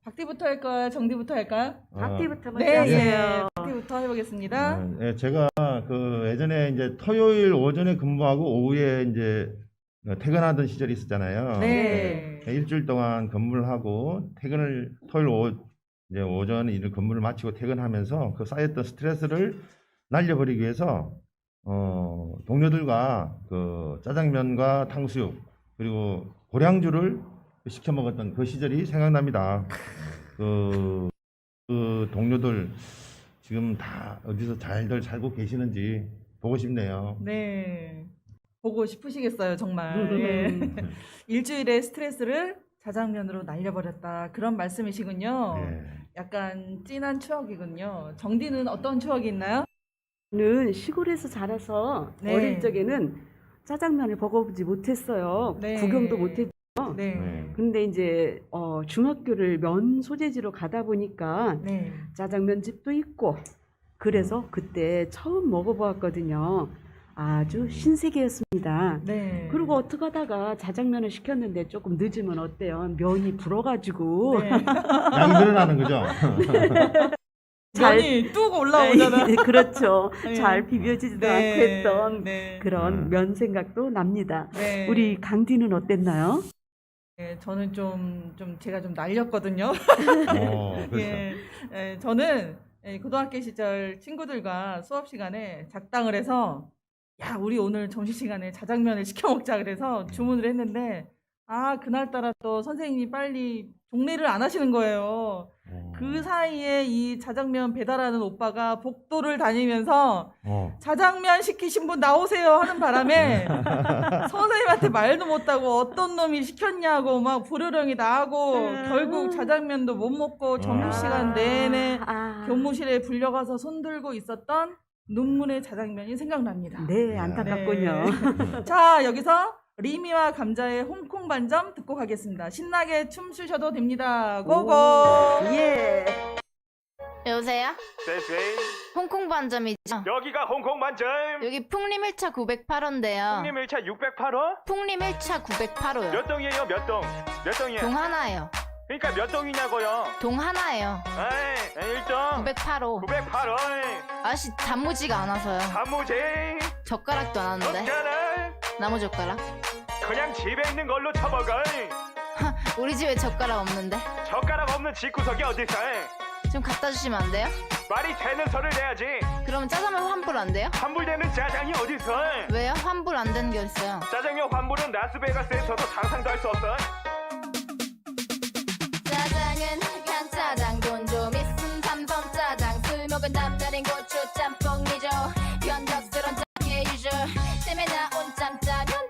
박디부터 할까요? 정디부터 할까요?
박디부터 먼저
네,
하세요.
박디부터 해보겠습니다.
예, 제가 그 예전에 이제 토요일 오전에 근무하고 오후에 이제 퇴근하던 시절이 있었잖아요.
네.
일주일 동안 근무를 하고 퇴근을 이제 오전 일을 근무를 마치고 퇴근하면서 그 쌓였던 스트레스를 날려버리기 위해서 동료들과 그 짜장면과 탕수육 그리고 고량주를 시켜 먹었던 그 시절이 생각납니다. 그 동료들 지금 다 어디서 잘들 살고 계시는지 보고 싶네요.
네. 보고 싶으시겠어요, 정말. 예. 일주일의 스트레스를 자장면으로 날려버렸다. 그런 말씀이시군요.
예.
약간 찐한 추억이군요. 정디는 어떤 추억이 있나요?
저는 시골에서 자라서
네.
어릴 적에는 짜장면을 먹어보지 못했어요.
네.
구경도 못했죠.
네.
네.
근데 이제 중학교를 면 소재지로 가다 보니까
네.
짜장면 집도 있고 그래서 그때 처음 먹어보았거든요. 아주 신세계였습니다.
네.
그리고 어떻게 하다가 자장면을 시켰는데 조금 늦으면 어때요? 면이 불어가지고
네.
양이 늘어나는 거죠.
면이 뚝 올라오잖아.
그렇죠.
네.
잘 비벼지지도
네.
않고 했던
네.
그런 면 생각도 납니다.
네.
우리 강디는 어땠나요?
네, 저는 제가 좀 날렸거든요.
그렇죠.
예, 저는 고등학교 시절 친구들과 수업 시간에 작당을 해서 야, 우리 오늘 점심시간에 자장면을 시켜 먹자 그래서 주문을 했는데 그날따라 또 선생님이 빨리 종례를 안 하시는 거예요. 그 사이에 이 자장면 배달하는 오빠가 복도를 다니면서 자장면 시키신 분 나오세요 하는 바람에 선생님한테 말도 못하고 어떤 놈이 시켰냐고 막 불효령이 나고 결국 자장면도 못 먹고 점심시간 내내 교무실에 불려가서 손들고 있었던 눈물의 자장면이 생각납니다.
네, 안타깝군요.
네. 자, 여기서 리미와 감자의 홍콩 반점 듣고 가겠습니다. 신나게 춤추셔도 됩니다. 고고!
예.
여보세요?
쎄쎄
홍콩 반점이죠?
여기가 홍콩 반점
여기 풍림 1차 908호인데요.
형님 1차 608호?
풍림 1차 908호요.
몇 동이에요 몇 동? 몇 동이에요?
동 하나예요.
그러니까 몇 동이냐고요?
동 하나예요.
에이 1동
908호.
908호
아저씨 단무지가 안 와서요.
단무지
젓가락도 안 왔는데.
젓가락
나무 젓가락?
그냥 집에 있는 걸로 쳐먹어
우리 집에 젓가락 없는데.
젓가락 없는 집구석이 어딨어
좀 갖다 주시면 안 돼요?
말이 되는 소리를 내야지
그러면 짜장면 환불 안 돼요?
환불되는 짜장이 어딨어
왜요? 환불 안 되는 게 있어요.
짜장면 환불은 라스베가스에서도 상상도 할 수 없어
짜장은 간짜장 돈 좀 있음 삼선 짜장 술 먹은 남자린 고추 짬뽕이죠. 변덕스런 짜게 유저 땜에 나온 짬짜면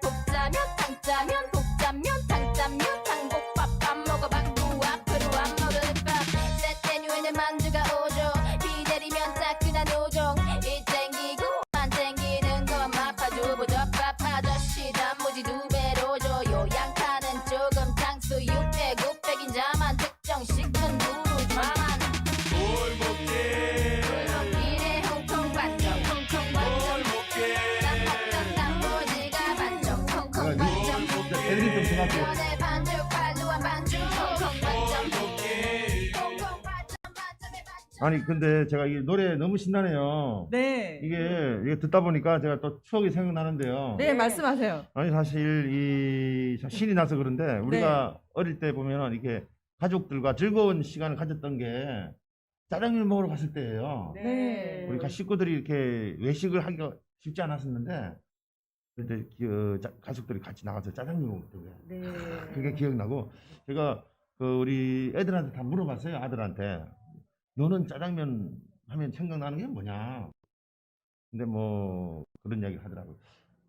같아요.
연애 반죽 발로한 반죽 콩콩 만점 콩콩 반점의 반점.
아니 근데 제가 이 노래 너무 신나네요.
네.
이게 듣다 보니까 제가 또 추억이 생각나는데요.
네, 말씀하세요.
아니 사실 참 신이 나서 그런데 우리가 어릴 때 보면 이렇게 가족들과 즐거운 시간을 가졌던 게 짜장면 먹으러 갔을 때예요.
네.
우리 식구들이 이렇게 외식을 하기가 쉽지 않았었는데 그때 가족들이 같이 나가서 짜장면 먹었던 게
네.
그게 기억나고 제가 우리 애들한테 다 물어봤어요. 아들한테 너는 짜장면 하면 생각나는 게 뭐냐? 근데 뭐 그런 이야기를 하더라고요.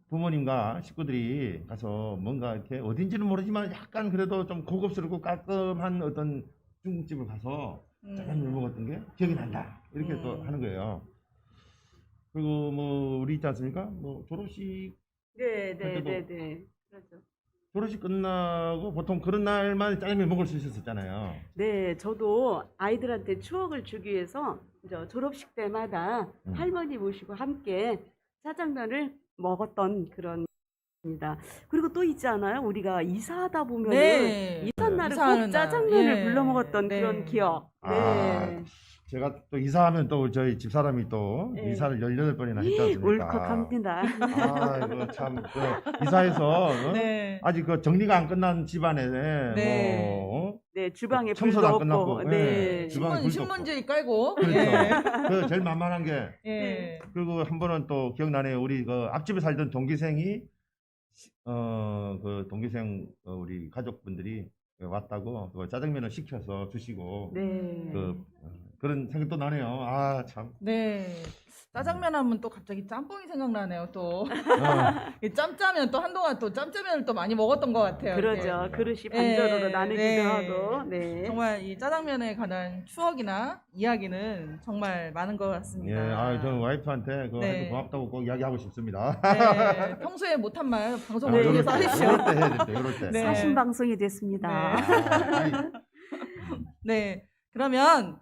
부모님과 식구들이 가서 뭔가 이렇게 어딘지는 모르지만 약간 그래도 좀 고급스럽고 깔끔한 어떤 중국집을 가서 짜장면을 먹었던 게 기억이 난다. 이렇게 또 하는 거예요. 그리고 뭐 우리 있지 않습니까? 뭐 졸업식
네, 네,
그때도-
네, 네. 그렇죠.
졸업식 끝나고 보통 그런 날만 짜장면 먹을 수 있었잖아요.
네, 저도 아이들한테 추억을 주기 위해서 이제 졸업식 때마다 할머니 모시고 함께 짜장면을 먹었던 그런 입니다. 그리고 또 있지 않아요? 우리가 이사하다 보면은
네.
이삿날은
이사하는
꼭
날.
짜장면을
예.
불러 먹었던
네.
그런 기억.
아,
네.
제가 또 이사하면 또 저희 집사람이 또
네.
이사를 18번이나 했지 않습니까?
울컥합니다.
아, 이거 참 이사해서
네.
아직 정리가 안 끝난 집안에
네.
뭐
네, 주방에
청소도
불도
안
없고.
끝났고,
네.
예. 주방에 불도
신문지 깔고.
그렇죠.
예.
그 제일 만만한 게
예.
그리고 한 번은 또 기억나네요. 우리 앞집에 살던 동기생이 그 동기생 우리 가족분들이 왔다고 그 짜장면을 시켜서 주시고
네.
그런 생각도 나네요. 아 참.
네. 짜장면 하면 또 갑자기 짬뽕이 생각나네요, 또.
어,
이 짬짜면 또 한동안 또 짬짜면을 또 많이 먹었던 것 같아요.
그러죠.
이렇게.
그릇이 반절으로
네,
나누기도
네.
하고. 네.
정말 이 짜장면에 관한 추억이나 이야기는 정말 많은 것 같습니다.
예, 저는 와이프한테 그거
네.
해서 고맙다고 꼭 이야기하고 싶습니다.
네, 평소에 못한 말 방송을
네.
통해서 하십시오.
이럴 때 해야 될 때, 이럴 때.
네.
사신 방송이 됐습니다.
아이,
네, 그러면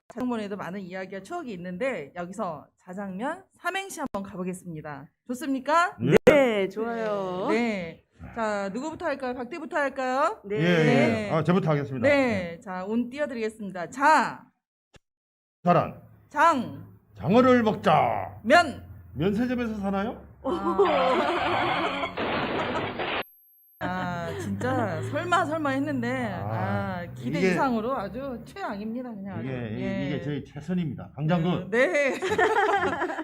짜장면에도 많은 이야기와 추억이 있는데 여기서 자장면 삼행시 한번 가보겠습니다. 좋습니까?
네, 좋아요.
네. 자, 누구부터 할까요? 박대부터 할까요?
네.
예, 예.
네.
아, 저부터 하겠습니다.
네. 자, 운 띄워드리겠습니다. 자,
자란
장,
장어를 먹자.
면.
면세점에서 사나요?
진짜 설마 했는데 기대
이게-
이상으로 아주 최악입니다. 그냥 아주. 예.
이게 저희 최선입니다. 강장군.
네.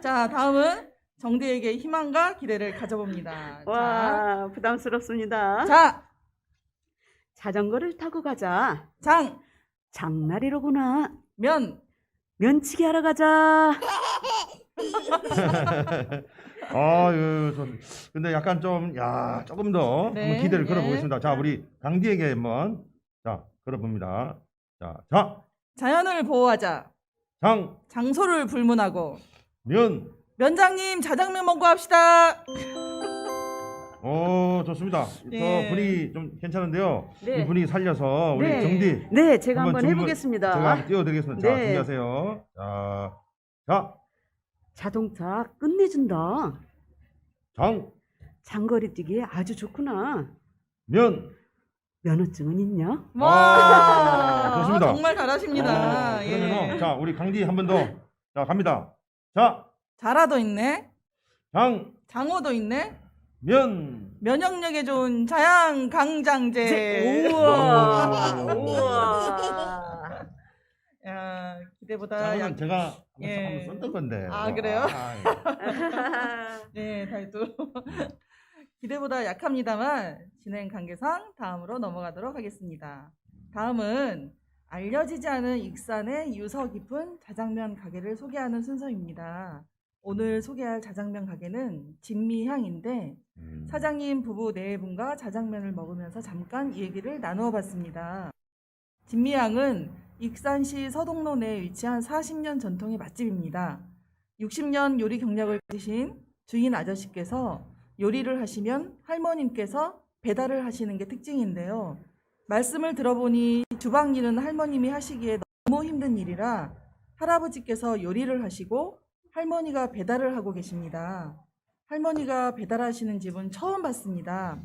자, 다음은 정대에게 희망과 기대를 가져봅니다.
와, 부담스럽습니다.
자,
자전거를 타고 가자.
장,
장날이로구나.
면.
면치기 하러 가자.
근데 약간 조금 더
네,
한번 기대를
예.
걸어보겠습니다. 자, 우리 강디에게 한번 걸어봅니다. 자,
자연을 보호하자. 장소를 불문하고.
면.
면장님 자장면 먹고 합시다.
좋습니다.
네.
저 분위기 좀 괜찮은데요.
네.
이 분위기 살려서 우리
네.
정디
네, 제가
한번
한번
준비-
해보겠습니다.
제가 한번 띄워드리겠습니다. 자,
네.
준비하세요. 자,
자동차 끝내준다. 장거리 뛰기에 아주 좋구나.
면.
면허증은 있냐?
와,
좋습니다.
정말 잘하십니다.
그러면
예.
자, 우리 강디 한 번 더. 자, 갑니다. 자,
자라도 있네.
장,
장어도 있네.
면.
면역력에 좋은 자양 강장제.
우와.
오.
우와.
야, 기대보다
장어는 제가
예.
한번 썼던 건데.
아, 그래요?
아,
네, 달도 기대보다 약합니다만 진행 관계상 다음으로 넘어가도록 하겠습니다. 다음은 알려지지 않은 익산의 유서 깊은 자장면 가게를 소개하는 순서입니다. 오늘 소개할 자장면 가게는 진미향인데 사장님 부부 네 분과 자장면을 먹으면서 잠깐 얘기를 나누어 봤습니다. 진미향은 익산시 서동로 내에 위치한 40년 전통의 맛집입니다. 60년 요리 경력을 가지신 주인 아저씨께서 요리를 하시면 할머님께서 배달을 하시는 게 특징인데요. 말씀을 들어보니 주방 일은 할머님이 하시기에 너무 힘든 일이라 할아버지께서 요리를 하시고 할머니가 배달을 하고 계십니다. 할머니가 배달하시는 집은 처음 봤습니다.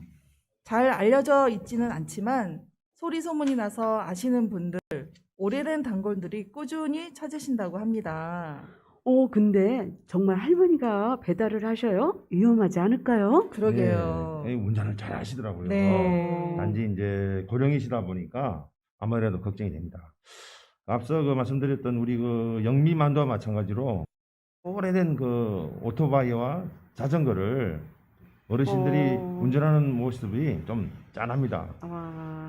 잘 알려져 있지는 않지만 소리 소문이 나서 아시는 분들, 오래된 단골들이 꾸준히 찾으신다고 합니다.
근데 정말 할머니가 배달을 하셔요? 위험하지 않을까요?
그러게요.
예, 운전을 잘 하시더라고요.
네.
단지 이제 고령이시다 보니까 아무래도 걱정이 됩니다. 앞서 그 말씀드렸던 우리 그 영미만두와 마찬가지로 오래된 그 오토바이와 자전거를 어르신들이 운전하는 모습이 좀 짠합니다.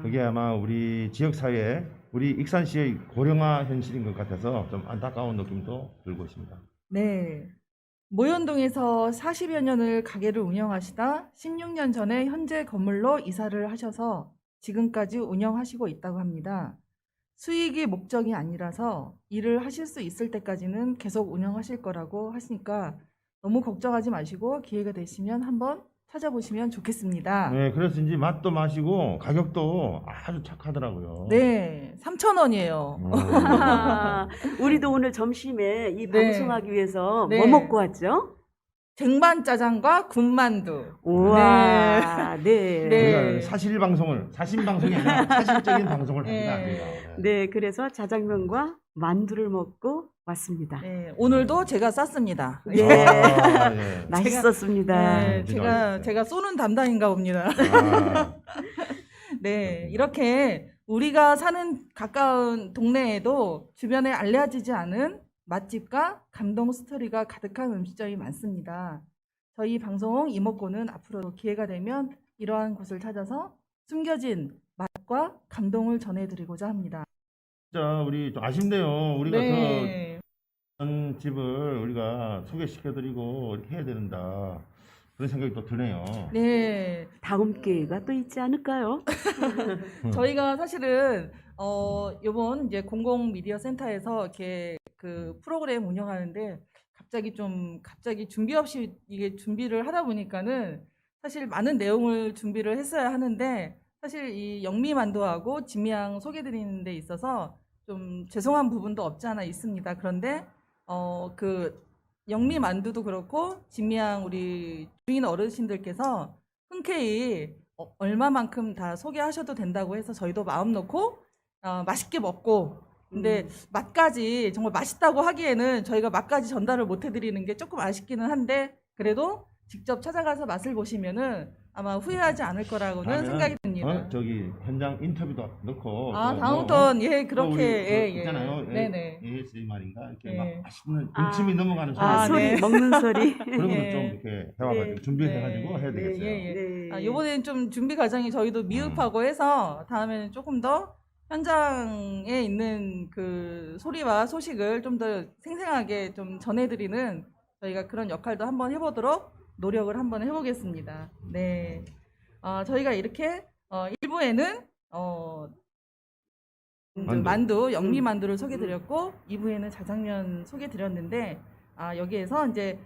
그게 아마 우리 지역 사회에 우리 익산시의 고령화 현실인 것 같아서 좀 안타까운 느낌도 들고 있습니다.
네. 모현동에서 40여 년을 가게를 운영하시다 16년 전에 현재 건물로 이사를 하셔서 지금까지 운영하시고 있다고 합니다. 수익이 목적이 아니라서 일을 하실 수 있을 때까지는 계속 운영하실 거라고 하시니까 너무 걱정하지 마시고 기회가 되시면 한번 찾아보시면 좋겠습니다.
네, 그래서인지 맛도 마시고 가격도 아주 착하더라고요.
네, 3,000원이에요.
우리도 오늘 점심에 이
네.
방송하기 위해서
네.
뭐 먹고 왔죠?
쟁반짜장과 군만두.
우와, 네.
네.
저희가 사실 방송을 사신 방송이 아니라 사실적인 방송을 합니다.
네.
저희가.
네, 그래서 자장면과 만두를 먹고 왔습니다.
네, 오늘도 제가 쌌습니다.
네.
아, 예.
맛있었습니다.
네, 제가 쏘는 담당인가 봅니다.
아,
네, 이렇게 우리가 사는 가까운 동네에도 주변에 알려지지 않은 맛집과 감동 스토리가 가득한 음식점이 많습니다. 저희 방송 이목구는 앞으로 기회가 되면 이러한 곳을 찾아서 숨겨진 맛과 감동을 전해드리고자 합니다.
진짜 우리 좀 아쉽네요. 우리가
네,
그런 집을 우리가 소개시켜드리고 이렇게 해야 된다. 그런 생각이 또 드네요.
네,
다음 기회가 또 있지 않을까요?
저희가 사실은 요번 이제 공공 미디어 센터에서 이렇게 그 프로그램 운영하는데 갑자기 준비 없이 이게 준비를 하다 보니까는 사실 많은 내용을 준비를 했어야 하는데 사실 이 영미만두하고 진미향 소개드리는 데 있어서 좀 죄송한 부분도 없지 않아 있습니다. 그런데 그 영미만두도 그렇고 진미향 우리 주인 어르신들께서 흔쾌히 얼마만큼 다 소개하셔도 된다고 해서 저희도 마음 놓고 맛있게 먹고 근데 맛까지 정말 맛있다고 하기에는 저희가 맛까지 전달을 못 해드리는 게 조금 아쉽기는 한데 그래도 직접 찾아가서 맛을 보시면은 아마 후회하지 않을 거라고는
다음에는,
생각이 듭니다.
저기 현장 인터뷰도 넣고
다음부터는 예
또 우리
그렇게
그 있잖아요.
네네.
ASMR인가 이렇게
예.
막 맛있는 군침이 넘어가는 소리
아, 소리,
네.
먹는 소리.
그런 거를
예.
좀 이렇게 해와가지고 준비해가지고 해야 되겠어요.
예. 이번에는 좀 준비 과정이 저희도 미흡하고 해서 다음에는 조금 더 현장에 있는 그 소리와 소식을 좀 더 생생하게 좀 전해드리는 저희가 그런 역할도 한번 해보도록 노력을 한번 해보겠습니다. 네. 저희가 이렇게 1부에는 만두, 영미만두를 소개드렸고 2부에는 자장면 소개드렸는데 여기에서 이제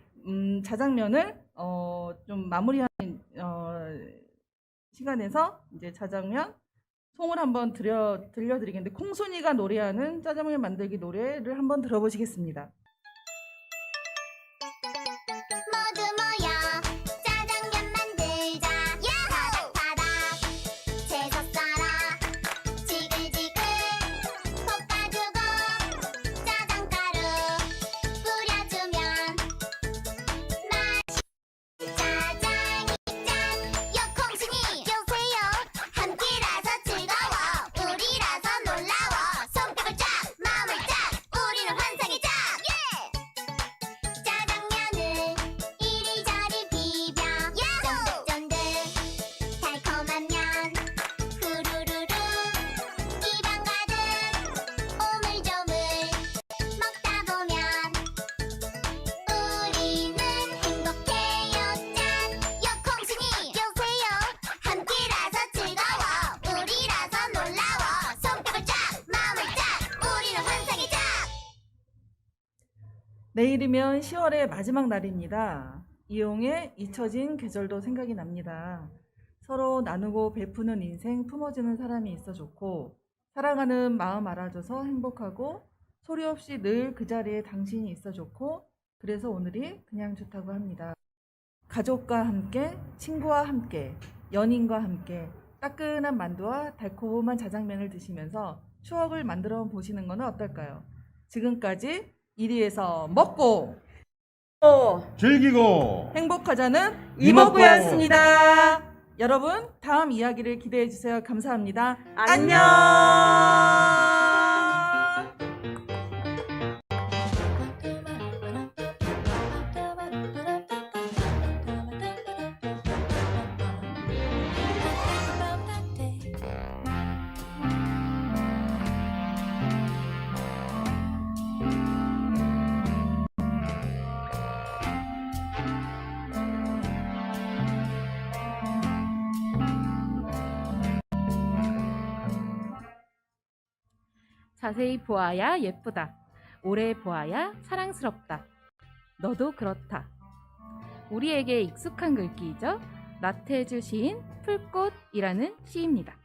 자장면을 좀 마무리하는 시간에서 이제 자장면 송을 한번 들려드리겠는데 콩순이가 노래하는 짜장면 만들기 노래를 한번 들어보시겠습니다.
모두 모여 짜장면 만들자 파닥파닥 채소 썰어 지글지글 볶아주고 짜장가루 뿌려주면 맛이 짜장이 짠 요콩순이 요세요 함께라서 즐거워 우리라서 놀라워 손뼉을 쫙 마음을 쫙 우리는 환상의 쫙 짜장면을 이리저리 비벼 쫀득쫀득 달콤한 면 후루루루 입안 가득 오물조물 먹다 보면 우리는 행복해요 짠 요콩순이 요세요 함께라서 즐거워 우리라서 놀라워 손뼉을 쫙 마음을 쫙 우리는 환상의 쫙
내일이면 10월의 마지막 날입니다. 이용의 잊혀진 계절도 생각이 납니다. 서로 나누고 베푸는 인생 품어주는 사람이 있어 좋고 사랑하는 마음 알아줘서 행복하고 소리 없이 늘 그 자리에 당신이 있어 좋고 그래서 오늘이 그냥 좋다고 합니다. 가족과 함께 친구와 함께 연인과 함께 따끈한 만두와 달콤한 자장면을 드시면서 추억을 만들어 보시는 것은 어떨까요? 지금까지 1위에서 먹고
즐기고
행복하자는
이먹고!
이먹구였습니다. 여러분, 다음 이야기를 기대해 주세요. 감사합니다. 안녕.
About that day.
자세히 보아야 예쁘다. 오래 보아야 사랑스럽다. 너도 그렇다. 우리에게 익숙한 글귀이죠. 나태주 시인 풀꽃이라는 시입니다.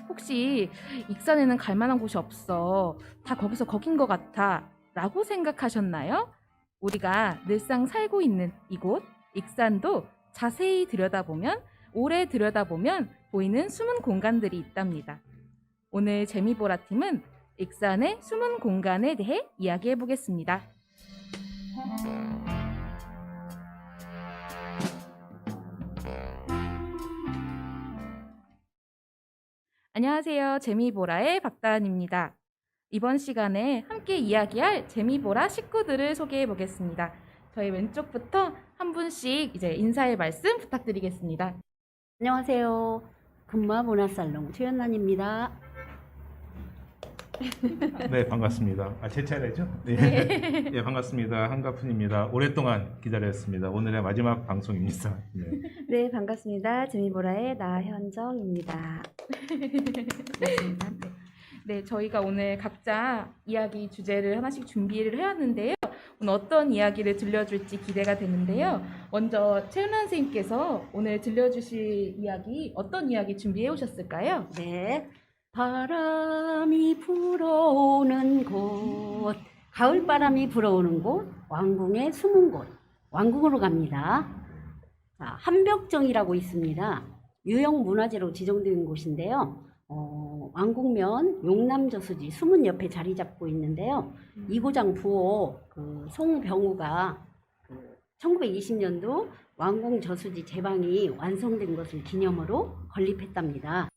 혹시 익산에는 갈 만한 곳이 없어. 다 거기서 거긴 것 같아. 라고 생각하셨나요? 우리가 늘상 살고 있는 이곳 익산도 자세히 들여다보면, 오래 들여다보면 보이는 숨은 공간들이 있답니다. 오늘 재미보라 팀은 익산의 숨은 공간에 대해 이야기해 보겠습니다. 안녕하세요. 재미보라의 박다은입니다. 이번 시간에 함께 이야기할 재미보라 식구들을 소개해 보겠습니다. 저희 왼쪽부터 한 분씩 이제 인사의 말씀 부탁드리겠습니다.
안녕하세요. 금마 문화살롱 최연란입니다.
네, 반갑습니다. 제 차례죠? 네. 네, 반갑습니다. 한가푼입니다. 오랫동안 기다렸습니다. 오늘의 마지막 방송입니다. 네.
네, 반갑습니다. 재미보라의 나현정입니다.
네, 저희가 오늘 각자 이야기 주제를 하나씩 준비를 해왔는데요. 오늘 어떤 이야기를 들려줄지 기대가 되는데요. 먼저 최은아 선생님께서 오늘 들려주실 이야기, 어떤 이야기 준비해 오셨을까요?
네. 바람이 불어오는 곳, 가을바람이 불어오는 곳, 왕궁의 숨은 곳, 왕궁으로 갑니다. 자, 한벽정이라고 있습니다. 유형문화재로 지정된 곳인데요. 왕궁면 용남저수지 수문 옆에 자리 잡고 있는데요. 이고장 부호 송병우가 1920년도 왕궁저수지 제방이 완성된 것을 기념으로 건립했답니다.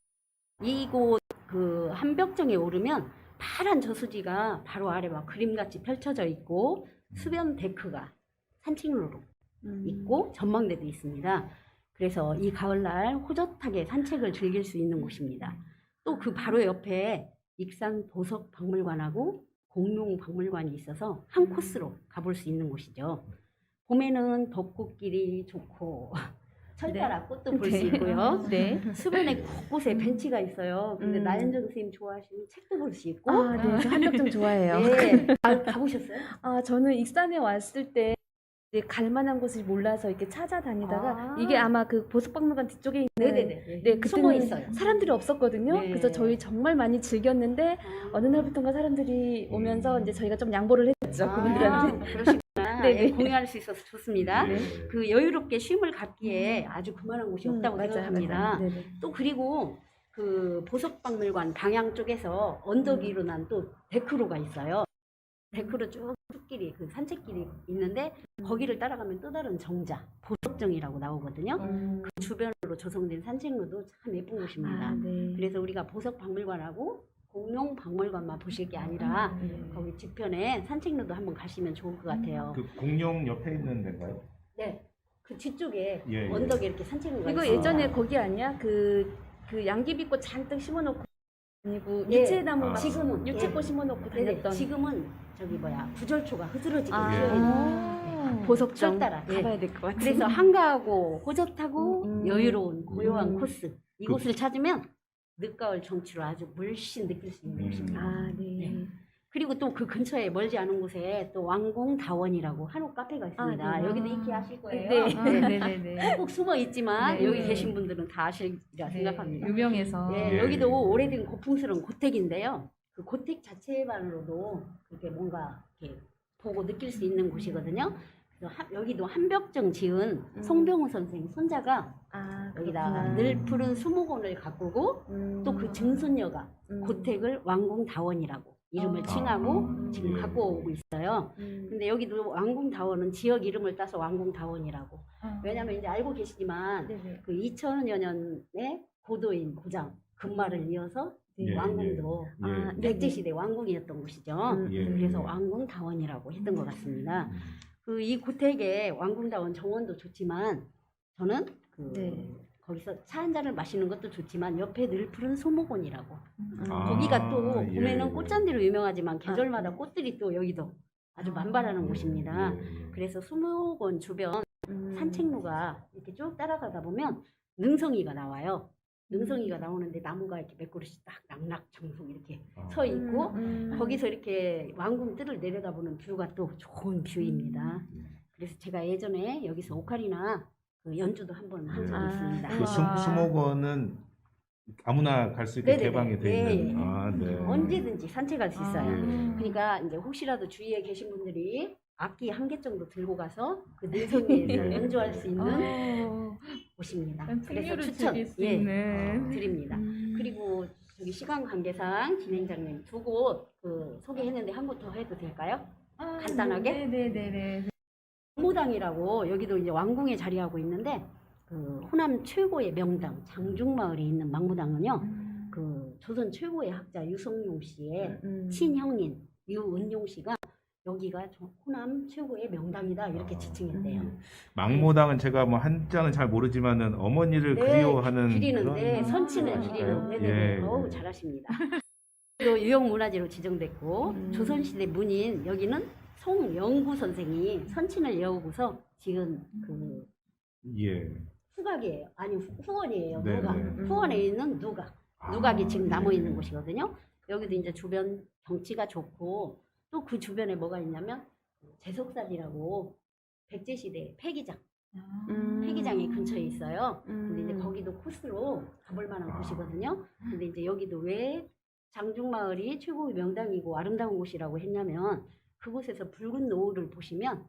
이곳 한벽정에 오르면 파란 저수지가 바로 아래 막 그림같이 펼쳐져 있고 수변 데크가 산책로로 있고 전망대도 있습니다. 그래서 이 가을날 호젓하게 산책을 즐길 수 있는 곳입니다. 또 그 바로 옆에 익산 보석박물관하고 공룡박물관이 있어서 한 코스로 가볼 수 있는 곳이죠. 봄에는 벚꽃길이 좋고 철가락 꽃도 볼 수 있고요.
네.
수변에 곳곳에 벤치가 있어요. 근데 나현정 선생님 좋아하시는 책도 볼 수 있고.
아, 네. 저 한벽정 좋아해요.
네. 가보셨어요?
저는 익산에 왔을 때 이제 갈 만한 곳을 몰라서 이렇게 찾아다니다가 이게 아마 그 보석박물관 뒤쪽에 있는
네네네.
네,
숨어
그때는
있어요.
사람들이 없었거든요.
네.
그래서 저희 정말 많이 즐겼는데 어느 날부터인가 사람들이 오면서 이제 저희가 좀 양보를 했죠. 그분들한테.
그러시구나.
네네.
예, 공유할 수 있어서 좋습니다.
네.
그 여유롭게 쉼을 갖기에 아주 그만한 곳이 없다고
맞아요,
생각합니다.
맞아요. 네네.
또 그리고 그 보석박물관 방향 쪽에서 언덕 위로 난 또 데크로가 있어요. 데크로 쭉 숲길이 그 산책길이 있는데 거기를 따라가면 또 다른 정자 보석정이라고 나오거든요. 그 주변으로 조성된 산책로도 참 예쁜 곳입니다.
네.
그래서 우리가 보석박물관하고 공룡박물관만 보실 게 아니라 거기 뒤편에 산책로도 한번 가시면 좋을 것 같아요.
그 공룡 옆에 있는 데인가요?
네, 그 뒤쪽에
예, 예.
언덕에 이렇게 산책로가
이거
있어요.
예전에 거기 아니야? 그 양귀비꽃 잔뜩 심어놓고 아니고
예.
유채나무 막
지금은
유채꽃 심어놓고
네네,
다녔던
지금은 저기 구절초가 흐드러지고
예.
있어요.
보석정
철따라. 예.
가봐야 될 것 같아요.
그래서 한가하고 호젓하고 여유로운 고요한 코스 이곳을
그
찾으면 늦가을 정취로 아주 물씬 느낄 수 있는 곳입니다.
아, 네.
네. 그리고 또 그 근처에 멀지 않은 곳에 또 왕궁다원이라고 한옥 카페가 있습니다.
아, 네.
여기도 익히 아실 거예요.
네.
네네네.
꼭 숨어 있지만
네.
여기 계신 분들은 다 아시리라 생각합니다.
유명해서.
네,
예.
여기도 오래된 고풍스러운 고택인데요. 그 고택 자체만으로도 그렇게 뭔가 이렇게 보고 느낄 수 있는 곳이거든요. 그래서 여기도 한벽정 지은 송병우 선생 손자가 여기다가 늘 푸른 수목원을 가꾸고 또 그 증손녀가 고택을 왕궁다원이라고 이름을 칭하고 지금 갖고 오고 있어요. 근데 여기도 왕궁다원은 지역 이름을 따서 왕궁다원이라고. 왜냐면 이제 알고 계시지만 그 2000여 년에 고도인 고장 금마를 이어서 왕궁도 백제시대 왕궁이었던 곳이죠. 그래서 왕궁다원이라고 했던 것 같습니다. 그 이 고택에 왕궁다원 정원도 좋지만 저는 거기서 차 한 잔을 마시는 것도 좋지만 옆에 늘 푸른 소목원이라고 거기가 또 봄에는 꽃잔디로 유명하지만 계절마다 꽃들이 또 여기도 아주 만발하는 곳입니다. 그래서 소목원 주변 산책로가 이렇게 쭉 따라가다 보면 능성이가 나와요. 능성이가 나오는데 나무가 이렇게 몇 그릇이 딱 낙낙청송 이렇게 서 있고 거기서 이렇게 왕궁 뜰을 내려다보는 뷰가 또 좋은 뷰입니다. 그래서 제가 예전에 여기서 오카리나 그 연주도 한번 한 적이 있습니다.
그 수목원은 아무나 갈 수 있게 개방이 돼 있는.
언제든지 산책할 수 있어요. 그러니까 이제 혹시라도 주위에 계신 분들이 악기 한 개 정도 들고 가서 그 능성이에서 연주할 수 있는 곳입니다. 그래서 추천 드립니다. 그리고 저기 시간 관계상 진행자님 두 곳 그 소개했는데 한 곳 더 해도 될까요? 간단하게?
네네네.
망모당이라고 여기도 이제 왕궁에 자리하고 있는데 그 호남 최고의 명당 장중마을에 있는 망모당은요 그 조선 최고의 학자 유성룡 씨의 친형인 유은용 씨가 여기가 호남 최고의 명당이다 이렇게 지칭했대요.
망모당은 제가 뭐 한자는 잘 모르지만은 어머니를 그리워하는
기리는데
그런
선친을 기리는 네네네. 어우 잘하십니다. 또 유형문화재로 지정됐고 조선시대 문인 여기는 송영구 선생이 선친을 이어오고서 지은 그 후각이에요. 아니 후원이에요. 누각. 후원에 있는 누각. 누각이 지금 남아 있는 곳이거든요. 여기도 이제 주변 경치가 좋고 또 그 주변에 뭐가 있냐면 제석산이라고 백제시대 폐기장. 폐기장이 근처에 있어요. 근데 이제 거기도 코스로 가볼 만한 곳이거든요. 근데 이제 여기도 왜 장중마을이 최고의 명당이고 아름다운 곳이라고 했냐면 그곳에서 붉은 노을을 보시면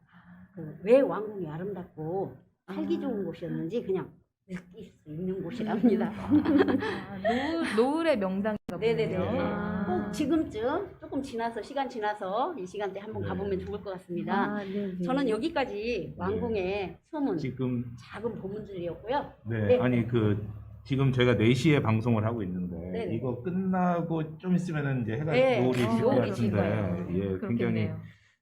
그 왜 왕궁이 아름답고 살기 좋은 곳이었는지 그냥 느낄 수 있는 곳이랍니다.
노을의 명당인가 보네요.
네네네. 꼭 지금쯤 조금 지나서 시간 지나서 이 시간대 한번 가보면 좋을 것 같습니다. 저는 여기까지 왕궁의 소문
지금
작은 보문들이었고요.
아니 그 지금 저희가 4시에 방송을 하고 있는데
네네.
이거 끝나고 좀 있으면은 이제 해가 노을이 질 것
노을이 질
같은데 굉장히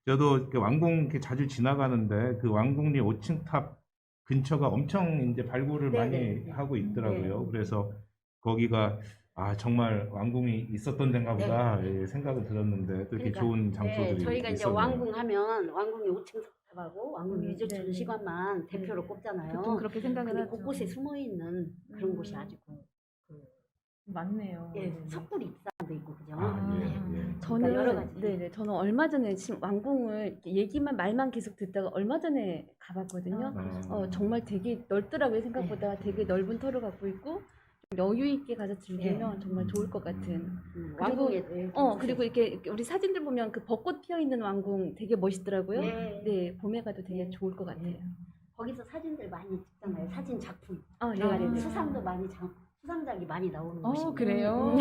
저도 이렇게 왕궁 이렇게 자주 지나가는데 그 왕궁리 5층 탑 근처가 엄청 이제 발굴을 많이 하고 있더라고요. 그래서 거기가 정말 왕궁이 있었던 데인가 보다 생각은 들었는데 또 이렇게 좋은 장소들이
저희가 이제
있었네요.
왕궁 하면 왕궁이 5층 석탑하고 왕궁 유적 전시관만 대표로 꼽잖아요.
보통 그렇게 생각을
근데
하죠.
곳곳에 숨어 있는 그런 곳이 아주
맞네요.
석굴 입산도 있고 그죠?
저는
여러 가지.
저는 얼마 전에 지금 왕궁을 이렇게 얘기만 말만 계속 듣다가 얼마 전에 가봤거든요. 정말 되게 넓더라고요. 생각보다 되게 넓은 터를 갖고 있고 좀 여유 있게 가서 즐기면 정말 좋을 것 같은.
왕궁에
그리고 이렇게 우리 사진들 보면 그 벚꽃 피어 있는 왕궁 되게 멋있더라고요. 봄에 가도 되게 좋을 것 같아요.
거기서 사진들 많이 찍잖아요. 사진 작품.
네네네.
수상도 많이 수상작이 많이 나오는 곳이에요.
그래요?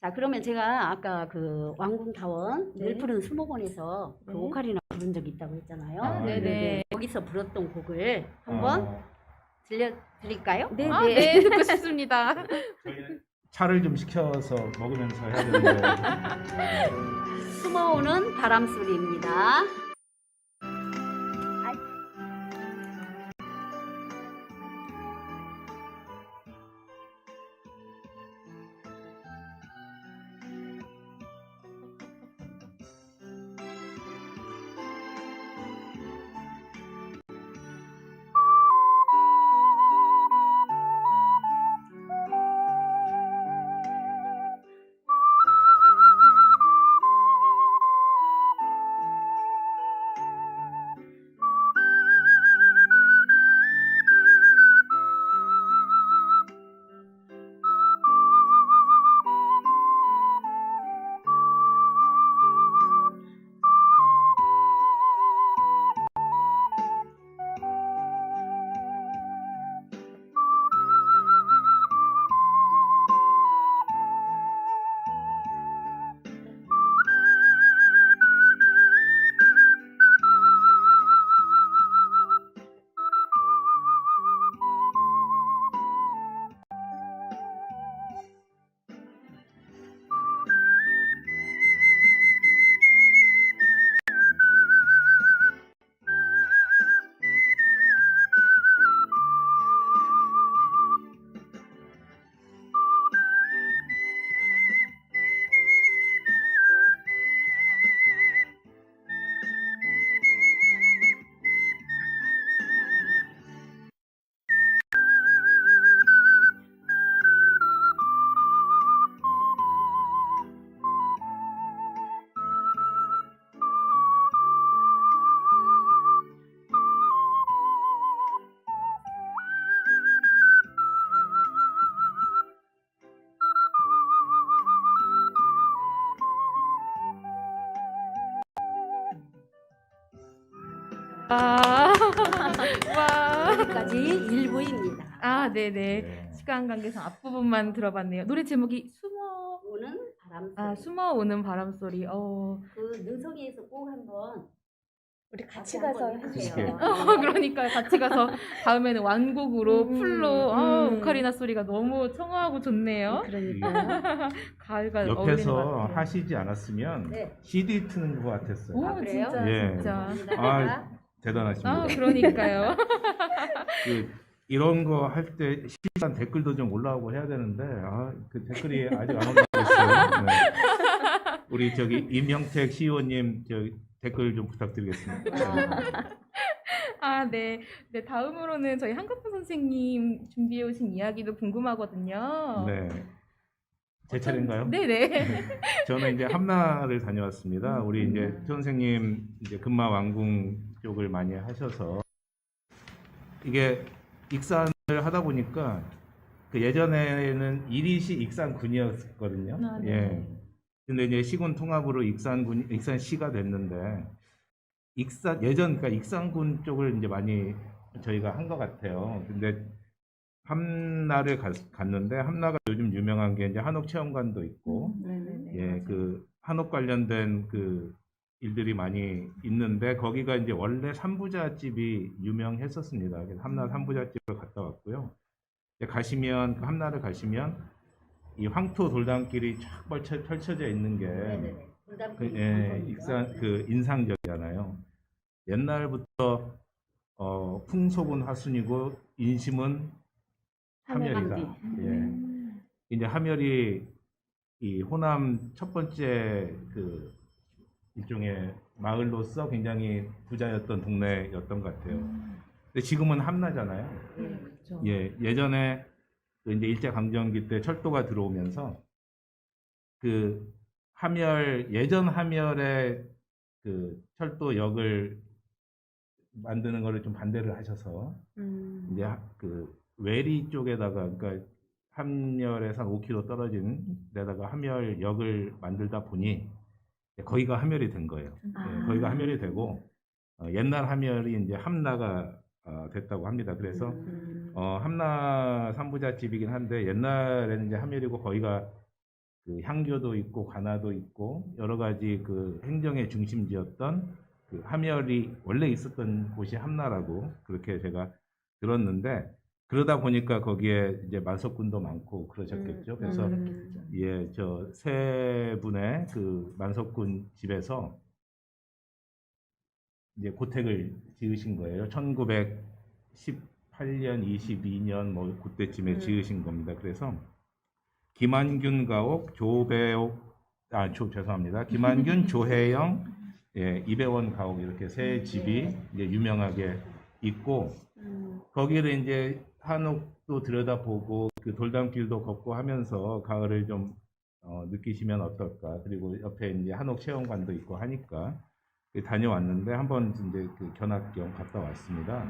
자, 그러면 제가 아까 그 왕궁다원 늘푸른 수목원에서 그 오카리나 부른 적이 있다고 했잖아요.
네네.
거기서 불렀던 곡을 한번 들려드릴까요?
네, 듣고 싶습니다.
저희는 차를 좀 시켜서 먹으면서 해야 되는데
숨어오는 바람소리입니다. 여기까지 일부입니다.
아, 네네.
네.
시간 관계상 앞부분만 들어봤네요. 노래 제목이 숨어.
오는 바람 소리.
아, 숨어오는 바람소리.
그 능성이에서 꼭 한번
우리 같이
한번
가서
해주세요.
해주세요.
그러니까 같이 가서 다음에는 완곡으로 풀로
음.
오카리나 소리가 너무 청아하고 좋네요.
그러니까.
가을과 어울리는 것
옆에서
같아요.
하시지 않았으면
네.
CD 트는 것 같았어요.
오,
아, 그래요?
진짜,
예.
진짜.
아, 대단하십니다.
아, 그러니까요.
이런 거 할 때 실시간 댓글도 좀 올라오고 해야 되는데 그 댓글이 아직 안 올라오고 있어요. 네. 우리 저기 임형택 CEO님 댓글 좀 부탁드리겠습니다.
아, 네. 네, 다음으로는 저희 한국분 선생님 준비해 오신 이야기도 궁금하거든요.
네. 제 차례인가요?
네네.
저는 이제 함나를 다녀왔습니다. 우리 이제 선생님 이제 금마 왕궁 쪽을 많이 하셔서 이게 익산을 하다 보니까 그 예전에는 이리시 익산군이었거든요.
아, 네.
예. 근데 이제 시군 통합으로 익산시가 됐는데 그러니까 익산군 쪽을 이제 많이 저희가 한 것 같아요. 근데 함나를 갔는데 함나가 요즘 유명한 게 이제 한옥 체험관도 있고
네네네.
예, 그 한옥 관련된 그 일들이 많이 있는데 거기가 이제 원래 삼부자집이 유명했었습니다. 그래서 함나 삼부자집을 갔다 왔고요. 이제 가시면 그 함나를 가시면 이 황토 돌담길이 쫙 펼쳐져 있는 게 익산 그 인상적이잖아요. 옛날부터 풍속은 화순이고 인심은 함열이다. 예. 이제 함열이 이 호남 첫 번째 그 일종의 마을로서 굉장히 부자였던 동네였던 것 같아요. 근데 지금은 함나잖아요.
그렇죠.
예, 예전에 그 이제 일제강점기 때 철도가 들어오면서 그 예전 함열의 그 철도역을 만드는 거를 좀 반대를 하셔서 이제 그 외리 쪽에다가 그러니까 함열에서 한 5km 떨어진 데다가 함열역을 만들다 보니 거기가 함열이 된 거예요. 예, 거기가 함열이 되고 옛날 함열이 이제 함나가 됐다고 합니다. 그래서 함나 삼부자집이긴 한데 옛날에는 이제 함열이고 거기가 그 향교도 있고 관아도 있고 여러 가지 그 행정의 중심지였던 그 함열이 원래 있었던 곳이 함나라고 그렇게 제가 들었는데 그러다 보니까 거기에 이제 만석군도 많고 그러셨겠죠. 그래서 예, 저 세 분의 그 만석군 집에서 이제 고택을 지으신 거예요. 1918년, 22년 뭐 그때쯤에 지으신 겁니다. 그래서 김한균 가옥, 죄송합니다. 김한균, 조혜영, 예, 이배원 가옥 이렇게 세 집이 이제 유명하게 있고 거기를 이제 한옥도 들여다보고 그 돌담길도 걷고 하면서 가을을 좀 느끼시면 어떨까. 그리고 옆에 이제 한옥 체험관도 있고 하니까 다녀왔는데 한번 이제 그 견학 겸 갔다 왔습니다.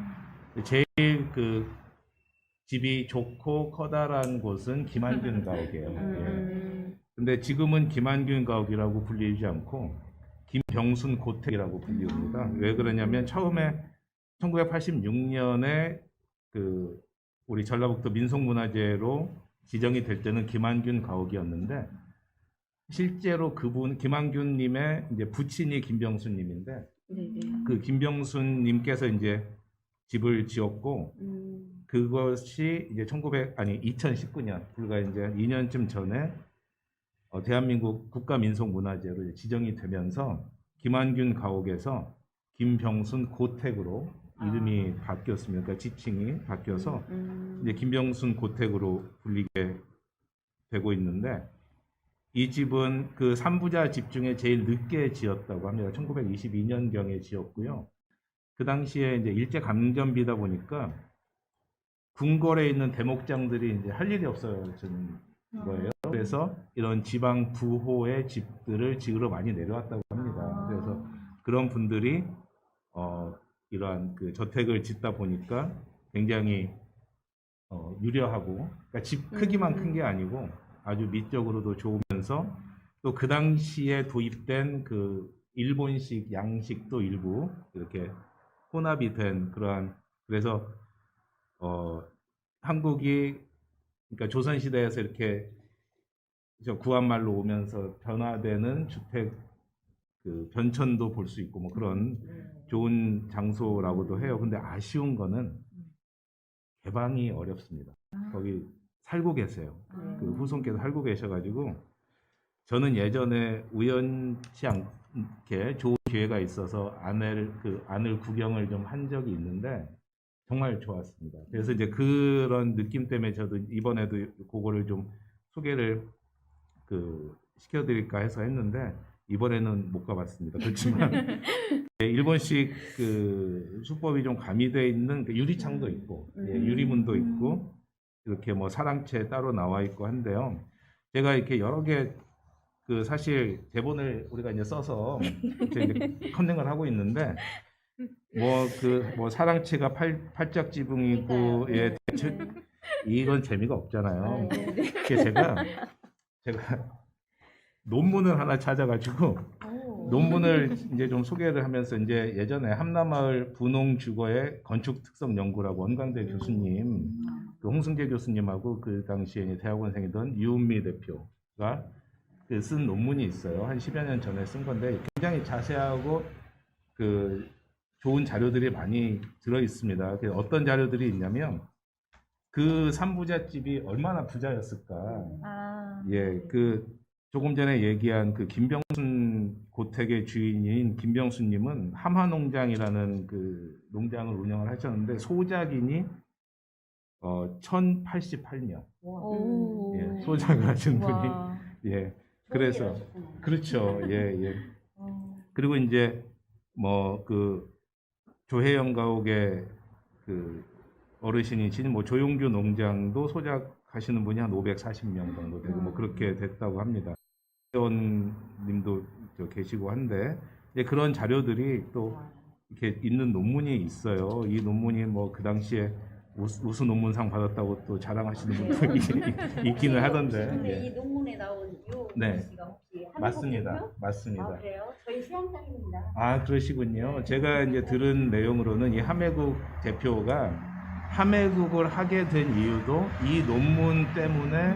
제일 그 집이 좋고 커다란 곳은 김한균 가옥이에요. 예. 근데 지금은 김한균 가옥이라고 불리지 않고 김병순 고택이라고 불립니다. 왜 그러냐면 처음에 1986년에 그 우리 전라북도 민속문화재로 지정이 될 때는 김한균 가옥이었는데 실제로 그분 김한균님의 이제 부친이 김병순님인데 그 김병순님께서 이제 집을 지었고 그것이 이제 2019년 불과 이제 2년쯤 전에 대한민국 국가민속문화재로 지정이 되면서 김한균 가옥에서 김병순 고택으로 이름이 바뀌었습니다. 그러니까 지칭이 바뀌어서 이제 김병순 고택으로 불리게 되고 있는데 이 집은 그 삼부자 집 중에 제일 늦게 지었다고 합니다. 1922년경에 지었고요. 그 당시에 이제 일제 감점비다 보니까 궁궐에 있는 대목장들이 이제 할 일이 없어진 거예요. 그래서 이런 지방 부호의 집들을 지으러 많이 내려왔다고 합니다. 그래서 그런 분들이 이러한 그 저택을 짓다 보니까 굉장히 유려하고 그러니까 집 크기만 큰 게 아니고 아주 미적으로도 좋으면서 또 그 당시에 도입된 그 일본식 양식도 일부 이렇게 혼합이 된 그러한 그래서 한국이 그러니까 조선 시대에서 이렇게 저 구한말로 오면서 변화되는 주택 그 변천도 볼 수 있고 뭐 그런 좋은 장소라고도 해요. 근데 아쉬운 거는 개방이 어렵습니다. 거기 살고 계세요. 그 후손께서 살고 계셔가지고 저는 예전에 우연치 않게 좋은 기회가 있어서 안을 구경을 좀 한 적이 있는데 정말 좋았습니다. 그래서 이제 그런 느낌 때문에 저도 이번에도 그거를 좀 소개를 시켜드릴까 해서 했는데 이번에는 못 가봤습니다. 그렇지만 일본식 그 수법이 좀 가미되어 있는 그 유리창도 있고 유리문도 있고 이렇게 뭐 사랑채 따로 나와 있고 한데요. 제가 이렇게 여러 개 그 사실 대본을 우리가 이제 써서 이제 컨닝을 하고 있는데 뭐 사랑채가 팔짝 지붕이고 예 대체 이건 재미가 없잖아요. 그래서 제가 논문을 하나 찾아가지고 논문을 이제 좀 소개를 하면서 이제 예전에 함남마을 분홍주거의 건축 특성 연구라고 원광대 교수님, 그 홍승재 교수님하고 그 당시에 이제 대학원생이던 유은미 대표가 쓴 논문이 있어요. 한 10여 년 전에 쓴 건데 굉장히 자세하고 그 좋은 자료들이 많이 들어 있습니다. 어떤 자료들이 있냐면 그 삼부잣집이 얼마나 부자였을까. 예, 그 조금 전에 얘기한 그 김병순 고택의 주인인 김병순님은 함화농장이라는 그 농장을 운영을 하셨는데 소작인이 1088명. 예, 소작을 하신 분이. 예, 그래서 그렇죠. 예, 예. 그리고 이제 뭐 그 조혜영 가옥의 그 어르신이신 뭐 조용규 농장도 소작하시는 분이 한 540명 정도 되고 뭐 그렇게 됐다고 합니다. 회원님도 계시고 한데 이제 그런 자료들이 또 이렇게 있는 논문이 있어요. 이 논문이 뭐 그 당시에 우수 논문상 받았다고 또 자랑하시는 분들이 있기는 하던데.
근데 이 논문에 나온 요
네.
씨가 혹시
맞습니다. 맞습니다.
아, 그래요? 저희 시향장입니다.
아, 그러시군요. 제가 이제 들은 내용으로는 이 함해국 대표가 함해국을 하게 된 이유도 이 논문 때문에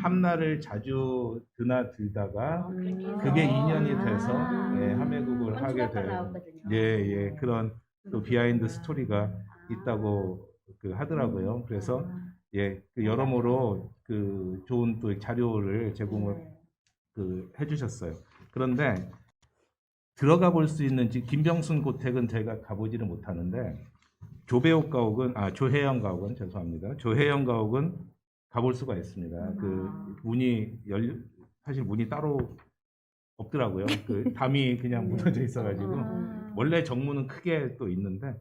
함나를 자주 드나들다가 그게 인연이 돼서 예, 함해국을 하게 된 예, 그런 또 비하인드 스토리가 있다고 하더라고요. 그래서 예, 여러모로 그 좋은 또 자료를 제공을 해주셨어요. 그런데 들어가 볼 수 있는 김병순 고택은 제가 가보지를 못하는데 조배옥 가옥은 조혜영 가옥은 죄송합니다. 조혜영 가옥은 가볼 수가 있습니다. 그 문이 사실 문이 따로 없더라고요. 그 담이 그냥 무너져 있어가지고 원래 정문은 크게 또 있는데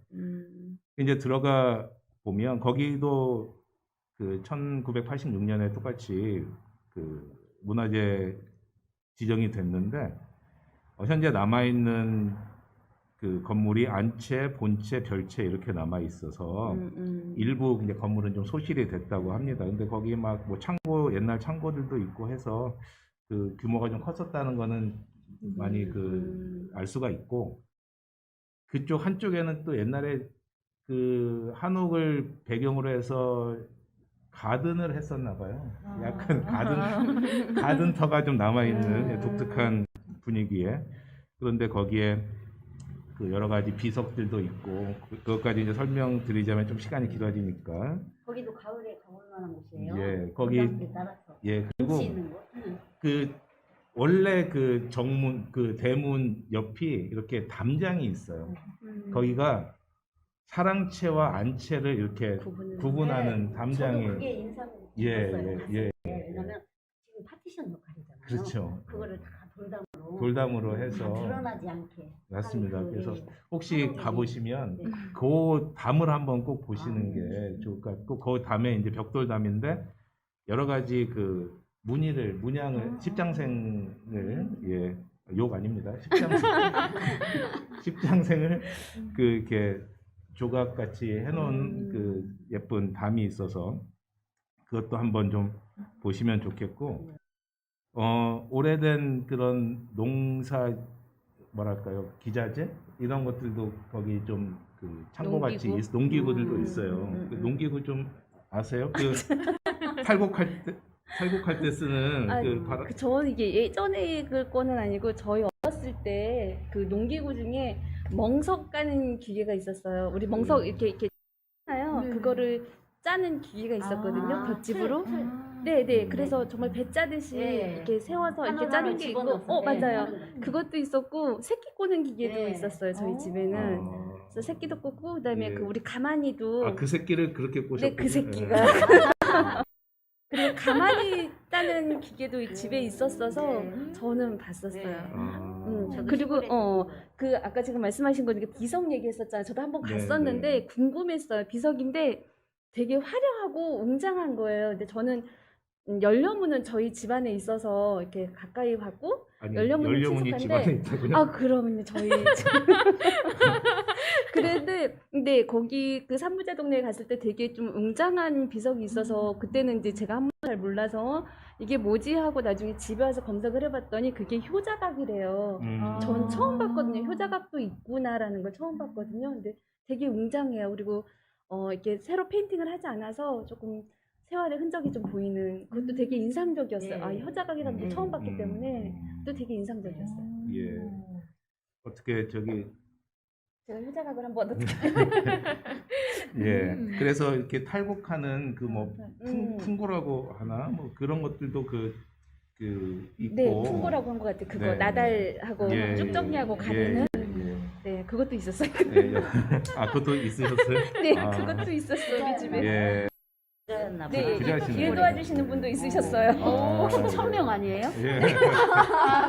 이제 들어가 보면 거기도 그 1986년에 똑같이 그 문화재 지정이 됐는데 현재 남아 있는 그 건물이 안채, 본채, 별채 이렇게 남아 있어서 일부 이제 건물은 좀 소실이 됐다고 합니다. 근데 거기 막 뭐 창고 옛날 창고들도 있고 해서 그 규모가 좀 컸었다는 거는 많이 알 수가 있고 그쪽 한쪽에는 또 옛날에 그 한옥을 배경으로 해서 가든을 했었나 봐요. 약간 가든터가 좀 남아 있는 독특한 분위기에 그런데 거기에 그 여러 가지 비석들도 있고 그것까지 이제 설명드리자면 좀 시간이 길어지니까
거기도 가을에 가볼 만한 곳이에요.
예, 거기
따라서.
예 그리고
있는 곳?
그 원래 그 정문 그 대문 옆이 이렇게 담장이 있어요. 거기가 사랑채와 안채를 이렇게 구분하는 담장이
저도 그게 인상
예,
깊었어요.
예.
왜냐면 지금 파티션 역할이잖아요.
그렇죠.
그거를 다
돌담으로 해서
드러나지 않게.
맞습니다.
하는
그래서
그
혹시
한옥이
가보시면
네.
그 담을 한번 꼭 보시는 게 좋을 것 같고 그 담에 이제 벽돌담인데 여러 가지 그 문양을 십장생을 예, 욕 아닙니다. 십장생을 그 이렇게 조각같이 해놓은 그 예쁜 담이 있어서 그것도 한번 좀 보시면 좋겠고 오래된 그런 농사 뭐랄까요 기자재 이런 것들도 거기 좀 그 창고같이
농기구?
농기구들도 있어요. 그 농기구 좀 아세요? 그 탈곡할 때 쓰는
저는 이게 예전에 그 거는 아니고 저희 어렸을 때 그 농기구 중에 멍석 까는 기계가 있었어요. 우리 멍석 이렇게 하나요? 그거를 짜는 기계가 있었거든요. 볏짚으로. 네네. 그래서 정말 배 짜듯이 이렇게 세워서 이렇게 짜는 게 있고, 맞아요. 그것도 있었고 새끼 꼬는 기계도 있었어요. 저희 집에는. 그래서 새끼도 꽂고 그다음에 그 우리 가마니도.
그 새끼를 그렇게 꼬셨군요.
네, 그 새끼가. 그리고 가마니 따는 기계도 집에 있었어서 저는 봤었어요. 그리고 그 아까 지금 말씀하신 거 비석 얘기했었잖아요. 저도 한번 갔었는데 궁금했어요. 비석인데 되게 화려하고 웅장한 거예요. 근데 저는 열려문은 저희 집안에 있어서 이렇게 가까이 봤고 열려문은
열려문이 집안에
친숙한데
있다고요?
그러면요 저희 근데 거기 그 삼부자 동네에 갔을 때 되게 좀 웅장한 비석이 있어서 그때는 이제 제가 한번 잘 몰라서 이게 뭐지 하고 나중에 집에 와서 검색을 해봤더니 그게 효자각이래요. 전 처음 봤거든요. 효자각도 있구나라는 걸 처음 봤거든요. 근데 되게 웅장해요. 그리고 이렇게 새로 페인팅을 하지 않아서 조금 세월의 흔적이 좀 보이는 그것도 되게 인상적이었어요. 효자각이라는 거 처음 봤기 때문에 또 되게 인상적이었어요.
예. 어떻게 저기
제가 효자각을 한번 어떻게
예. 그래서 이렇게 탈곡하는 그 뭐 풍고라고 하나 뭐 그런 것들도 그 있고.
네, 풍고라고 한 것 같아요. 그거 나달하고 쭉 정리하고 가리는. 네, 그것도 있었어요.
그것도 있으셨어요?
네, 그것도 있었어요 우리 집에.
예.
네, 길 도와주시는 분도 있으셨어요.
혹시
천명 아니에요?
예.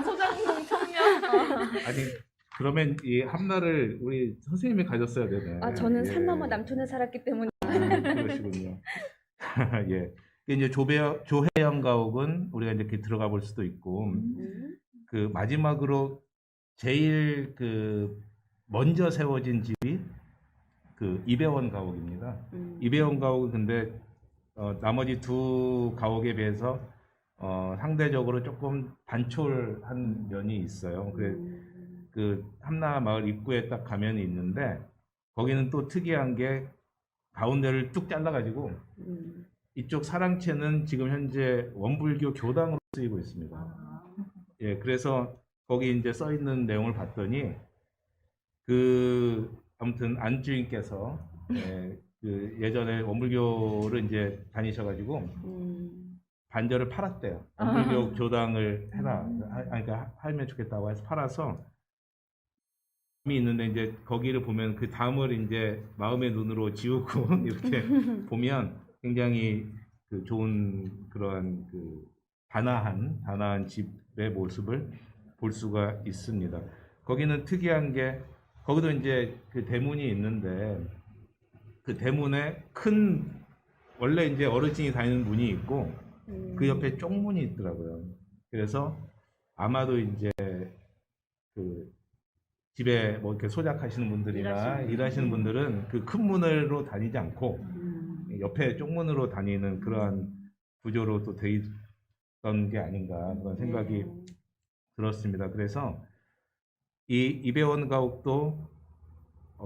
소장님 천명.
아니 그러면 이 함나를 우리 선생님이 가졌어야 되네.
저는 산 넘어 남촌에 살았기 때문에.
그러시군요. 예. 이제 조혜영 가옥은 우리가 이렇게 들어가 볼 수도 있고, 그 마지막으로 제일 그 먼저 세워진 집이 그 이배원 가옥입니다. 이배원 가옥은 근데 나머지 두 가옥에 비해서 상대적으로 조금 단촐한 면이 있어요. 그 함나 마을 입구에 딱 가면이 있는데 거기는 또 특이한 게 가운데를 뚝 잘라가지고 이쪽 사랑채는 지금 현재 원불교 교당으로 쓰이고 있습니다. 예, 그래서 거기 이제 써 있는 내용을 봤더니 아무튼 안 주인께서 그 예전에 원불교를 이제 다니셔가지고 반절을 팔았대요. 원불교 교당을 해라, 그러니까 하면 좋겠다고 해서 팔아서 있는데 이제 거기를 보면 그 담을 이제 마음의 눈으로 지우고 이렇게 보면 굉장히 그 좋은 그러한 그 단아한 집의 모습을 볼 수가 있습니다. 거기는 특이한 게 거기도 이제 그 대문이 있는데 그 대문에 큰 원래 이제 어르신이 다니는 문이 있고 그 옆에 쪽문이 있더라고요. 그래서 아마도 이제 그 집에 뭐 이렇게 소작하시는 분들이나 일하시는 분들은 그 큰 문으로 다니지 않고 옆에 쪽문으로 다니는 그러한 구조로 또 돼 있던 게 아닌가 그런 생각이 들었습니다. 그래서 이 이배원 가옥도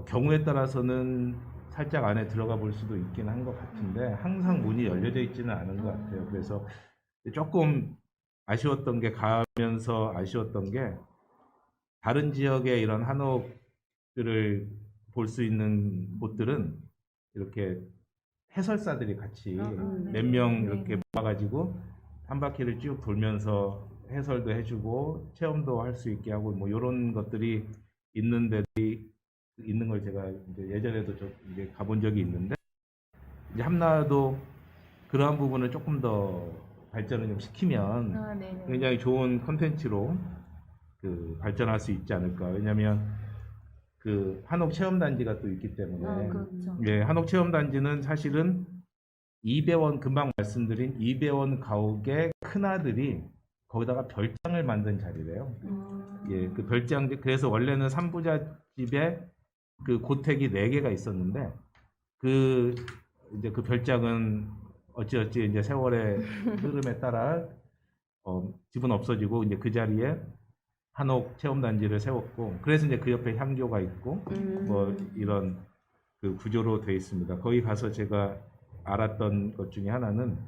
경우에 따라서는 살짝 안에 들어가 볼 수도 있긴 한 것 같은데 항상 문이 열려져 있지는 않은 것 같아요. 그래서 조금 아쉬웠던 게 가면서 아쉬웠던 게 다른 지역의 이런 한옥들을 볼 수 있는 곳들은 이렇게 해설사들이 같이 몇 명 이렇게 모아가지고 한 바퀴를 쭉 돌면서 해설도 해주고 체험도 할 수 있게 하고 뭐 이런 것들이 있는 걸 제가 이제 예전에도 이제 가본 적이 있는데 이제 함나도 그러한 부분을 조금 더 발전을 좀 시키면 굉장히 좋은 콘텐츠로 그 발전할 수 있지 않을까. 왜냐하면 그 한옥 체험단지가 또 있기 때문에 예, 한옥 체험단지는 사실은 이배원 금방 말씀드린 이배원 가옥의 큰아들이 거기다가 별장을 만든 자리래요. 예, 그 별장 그래서 원래는 삼부자 집에 그 고택이 4개가 있었는데 이제 그 별장은 어찌어찌 이제 세월의 흐름에 따라 집은 없어지고 이제 그 자리에 한옥 체험단지를 세웠고 그래서 이제 그 옆에 향교가 있고 뭐 이런 그 구조로 되어 있습니다. 거기 가서 제가 알았던 것 중에 하나는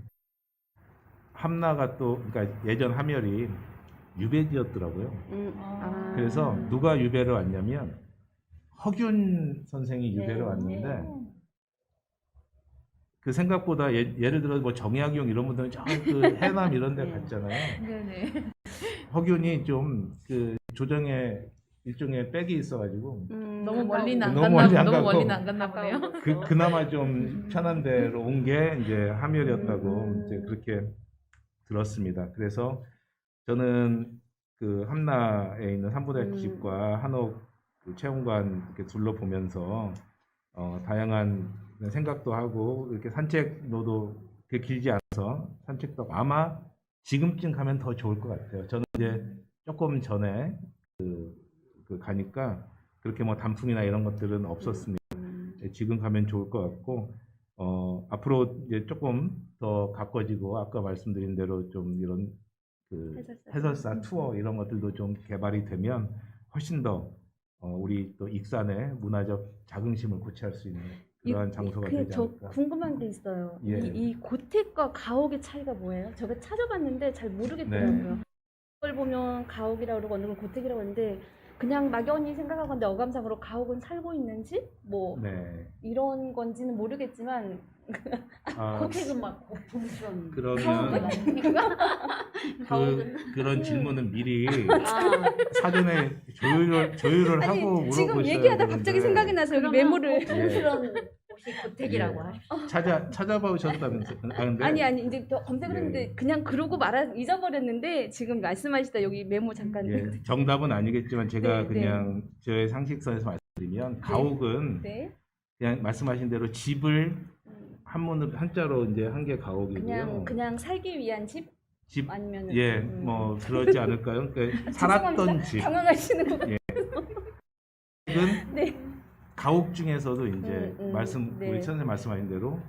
함나가 또 그러니까 예전 함열이 유배지였더라고요. 그래서 누가 유배를 왔냐면 허균 선생이 유배를 왔는데 그 생각보다 예를 들어 뭐 정약용 이런 분들은 저 그 해남 이런 데 갔잖아요.
네네.
허균이 좀 그 조정에 일종의 백이 있어가지고
너무 멀리는 안
너무
갔나
멀리 안
너무
가고
멀리는 안 갔나 보네요.
그나마 좀 편한 데로 온 게 이제 함열이었다고 이제 그렇게 들었습니다. 그래서 저는 그 함나에 있는 삼부대학교 집과 한옥 그 체험관 이렇게 둘러보면서 다양한 생각도 하고 이렇게 산책로도 그렇게 길지 않아서 산책도 하고 아마 지금쯤 가면 더 좋을 것 같아요. 저는 이제 조금 전에 그 가니까 그렇게 뭐 단풍이나 이런 것들은 없었습니다. 지금 가면 좋을 것 같고 앞으로 이제 조금 더 가꿔지고 아까 말씀드린 대로 좀 이런 그 해설사 투어 이런 것들도 좀 개발이 되면 훨씬 더 우리 또 익산의 문화적 자긍심을 고취할 수 있는 그러한 장소가 되지
저
않을까.
궁금한 게 있어요.
예.
이 고택과 가옥의 차이가 뭐예요? 제가 찾아봤는데 잘 모르겠더라고요. 그걸 보면 가옥이라고 그러고 어느 걸 고택이라고 하는데 그냥 막연히 생각하건데 어감상으로 가옥은 살고 있는지 뭐
네.
이런 건지는 모르겠지만
고택은 막 고풍스러운
그러면 그런 질문은 미리 사전에 조율을
아니,
하고 물어보셔야
지금 얘기하다
되는데.
갑자기 생각이 나서 여기 메모를
고풍스러운 곳이 고택이라고 하십시오.
찾아보셨다면서요? 근데
아니 이제 또 검색을 했는데 그냥 그러고 잊어버렸는데 지금 말씀하시다 여기 메모 잠깐
예, 정답은 아니겠지만 제가
네,
그냥 저의 상식선에서 말씀드리면 가옥은
네.
그냥 말씀하신 대로 집을 한문으로 한자로 이제 한 개 가옥이고요.
그냥 살기 위한 집
집
아니면
예, 뭐 그러지 않을까요? 그러니까 살았던 집.
당황하시는 거.
예. 집은
네.
가옥 중에서도 이제
네.
우리 선생님 말씀하신 대로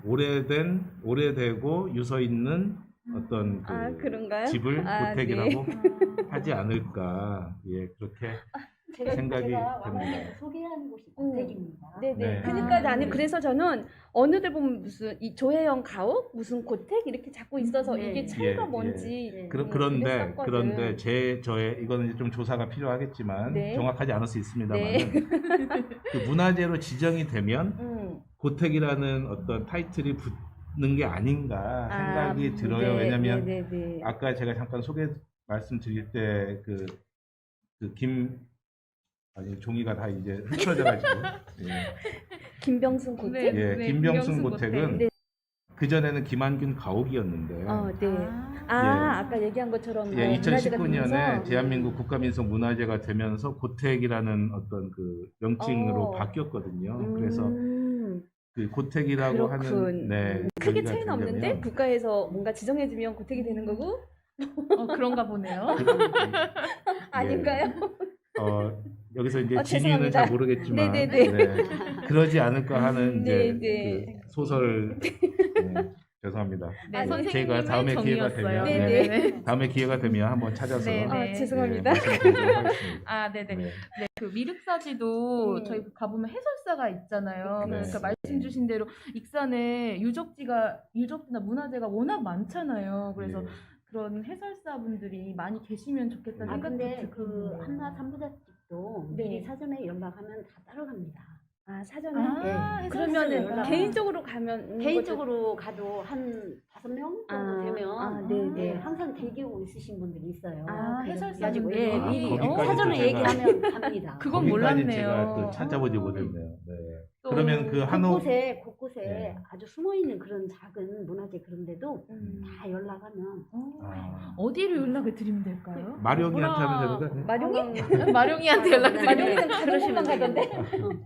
오래되고 유서 있는 어떤 그
그런가요?
집을
아,
고택이라고 하지 않을까. 예, 그렇게 생각이
제가
됩니다.
왕궁에서 소개하는 곳이 고택입니다.
네네.
네.
그러니까 나는 그래서 저는 어느들 보면 무슨 이 조혜영 가옥 무슨 고택 이렇게 자꾸 있어서
네.
이게 차이가
예,
뭔지
예.
그런데
그랬었거든.
저의 이거는 이제 좀 조사가 필요하겠지만
네.
정확하지 않을 수 있습니다만
네.
그 문화재로 지정이 되면 고택이라는 어떤 타이틀이 붙는 게 아닌가 생각이 들어요.
네,
왜냐하면
네.
아까 제가 잠깐 말씀드릴 때 아니 종이가 다 이제 흐트러져가지고
김병순 고택?
예, 김병순 고택은
네.
그 전에는 김한균 가옥이었는데
네. 아까 얘기한 것처럼
예,
문화재가
2019년에
되면서
대한민국 국가민속 문화재가 되면서 고택이라는 어떤 그 명칭으로 바뀌었거든요. 그래서 그 고택이라고
그렇군.
하는
크게
저희가
차이는 없는데
되려면
국가에서 뭔가 지정해주면 고택이 되는 거고
그런가 보네요.
아닌가요?
여기서 이제 진위는
죄송합니다.
잘 모르겠지만
네네네.
네, 그러지 않을까 하는 이제
네네.
그 소설 죄송합니다.
네,
아니,
선생님의
제가 다음에 기회가
정의였어요.
되면
네네.
다음에 기회가 되면 한번 찾아서
네네.
죄송합니다.
말씀드리도록 하겠습니다.
아, 네네.
네.
네, 그 미륵사지도 저희 가보면 해설사가 있잖아요.
네.
그러니까 말씀 주신 대로 익산에 유적지나 문화재가 워낙 많잖아요. 그래서
네.
그런 해설사분들이 많이 계시면 좋겠다는 생각도
근데 그
들거든요.
한나 삼부작집도
네.
미리 사전에 연락하면 다 따라갑니다.
사전에?
해설사에
그러면은
연락-
개인적으로 가면
개인적으로 가도 한 5명 정도 되면
네네.
항상 대기하고 있으신 분들이 있어요.
해설사분들
예,
아,
미리
거기까지
사전에
또 제가-
얘기하면 갑니다.
그건
거기까지
몰랐네요.
제가 또 찾아보지 못했네요. 네.
또
그러면 그 한옥
곳곳에
네.
아주 숨어 있는 그런 작은 문화재 그런데도 다 연락하면
어디로 연락을 드리면 될까요?
마룡이한테 하면 되는 거
마룡이?
마룡이한테 연락드리면
마룡이는 다른 곳만 가던데.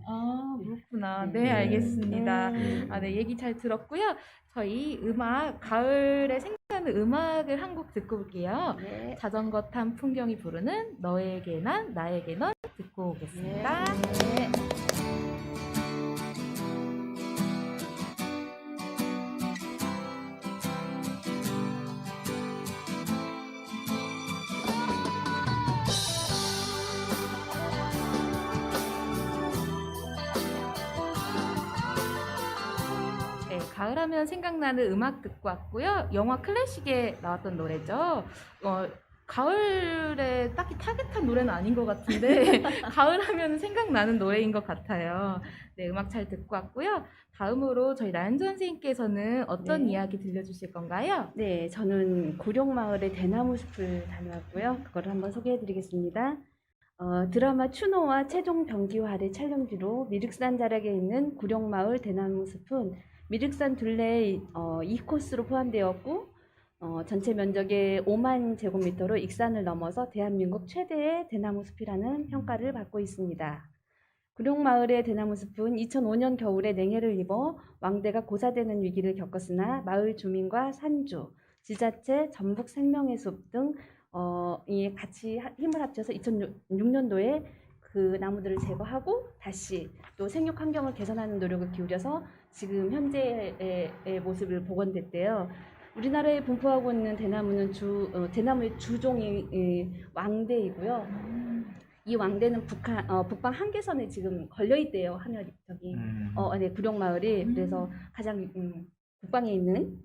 아, 그렇구나. 네, 알겠습니다. 네, 얘기 잘 들었고요. 저희 가을에 생각나는 음악을 한 곡 듣고 올게요.
네.
자전거 탄 풍경이 부르는 너에게 난 나에게 넌 듣고 오겠습니다. 하면 생각나는 음악 듣고 왔고요. 영화 클래식에 나왔던 노래죠. 가을에 딱히 타겟한 노래는 아닌 것 같은데 가을 하면 생각나는 노래인 것 같아요. 네, 음악 잘 듣고 왔고요. 다음으로 저희 나연주 선생님께서는 어떤
네.
이야기 들려주실 건가요?
네, 저는 구룡마을의 대나무 숲을 다녀왔고요. 그걸 한번 소개해드리겠습니다. 드라마 추노와 최종 병기화의 촬영지로 미륵산 자락에 있는 구룡마을 대나무 숲은 미륵산 둘레의 2코스로 포함되었고 전체 면적의 5만 제곱미터로 익산을 넘어서 대한민국 최대의 대나무 숲이라는 평가를 받고 있습니다. 구룡마을의 대나무 숲은 2005년 겨울에 냉해를 입어 왕대가 고사되는 위기를 겪었으나 마을 주민과 산주, 지자체, 전북 생명의 숲 등 이 같이 힘을 합쳐서 2006년도에 그 나무들을 제거하고 다시 또 생육 환경을 개선하는 노력을 기울여서 지금 현재의 모습을 복원됐대요. 우리나라에 분포하고 있는 대나무는 대나무의 주종이 왕대이고요. 이 왕대는 북방 한계선에 지금 걸려 있대요. 네, 구룡마을이. 그래서 가장 북방에 있는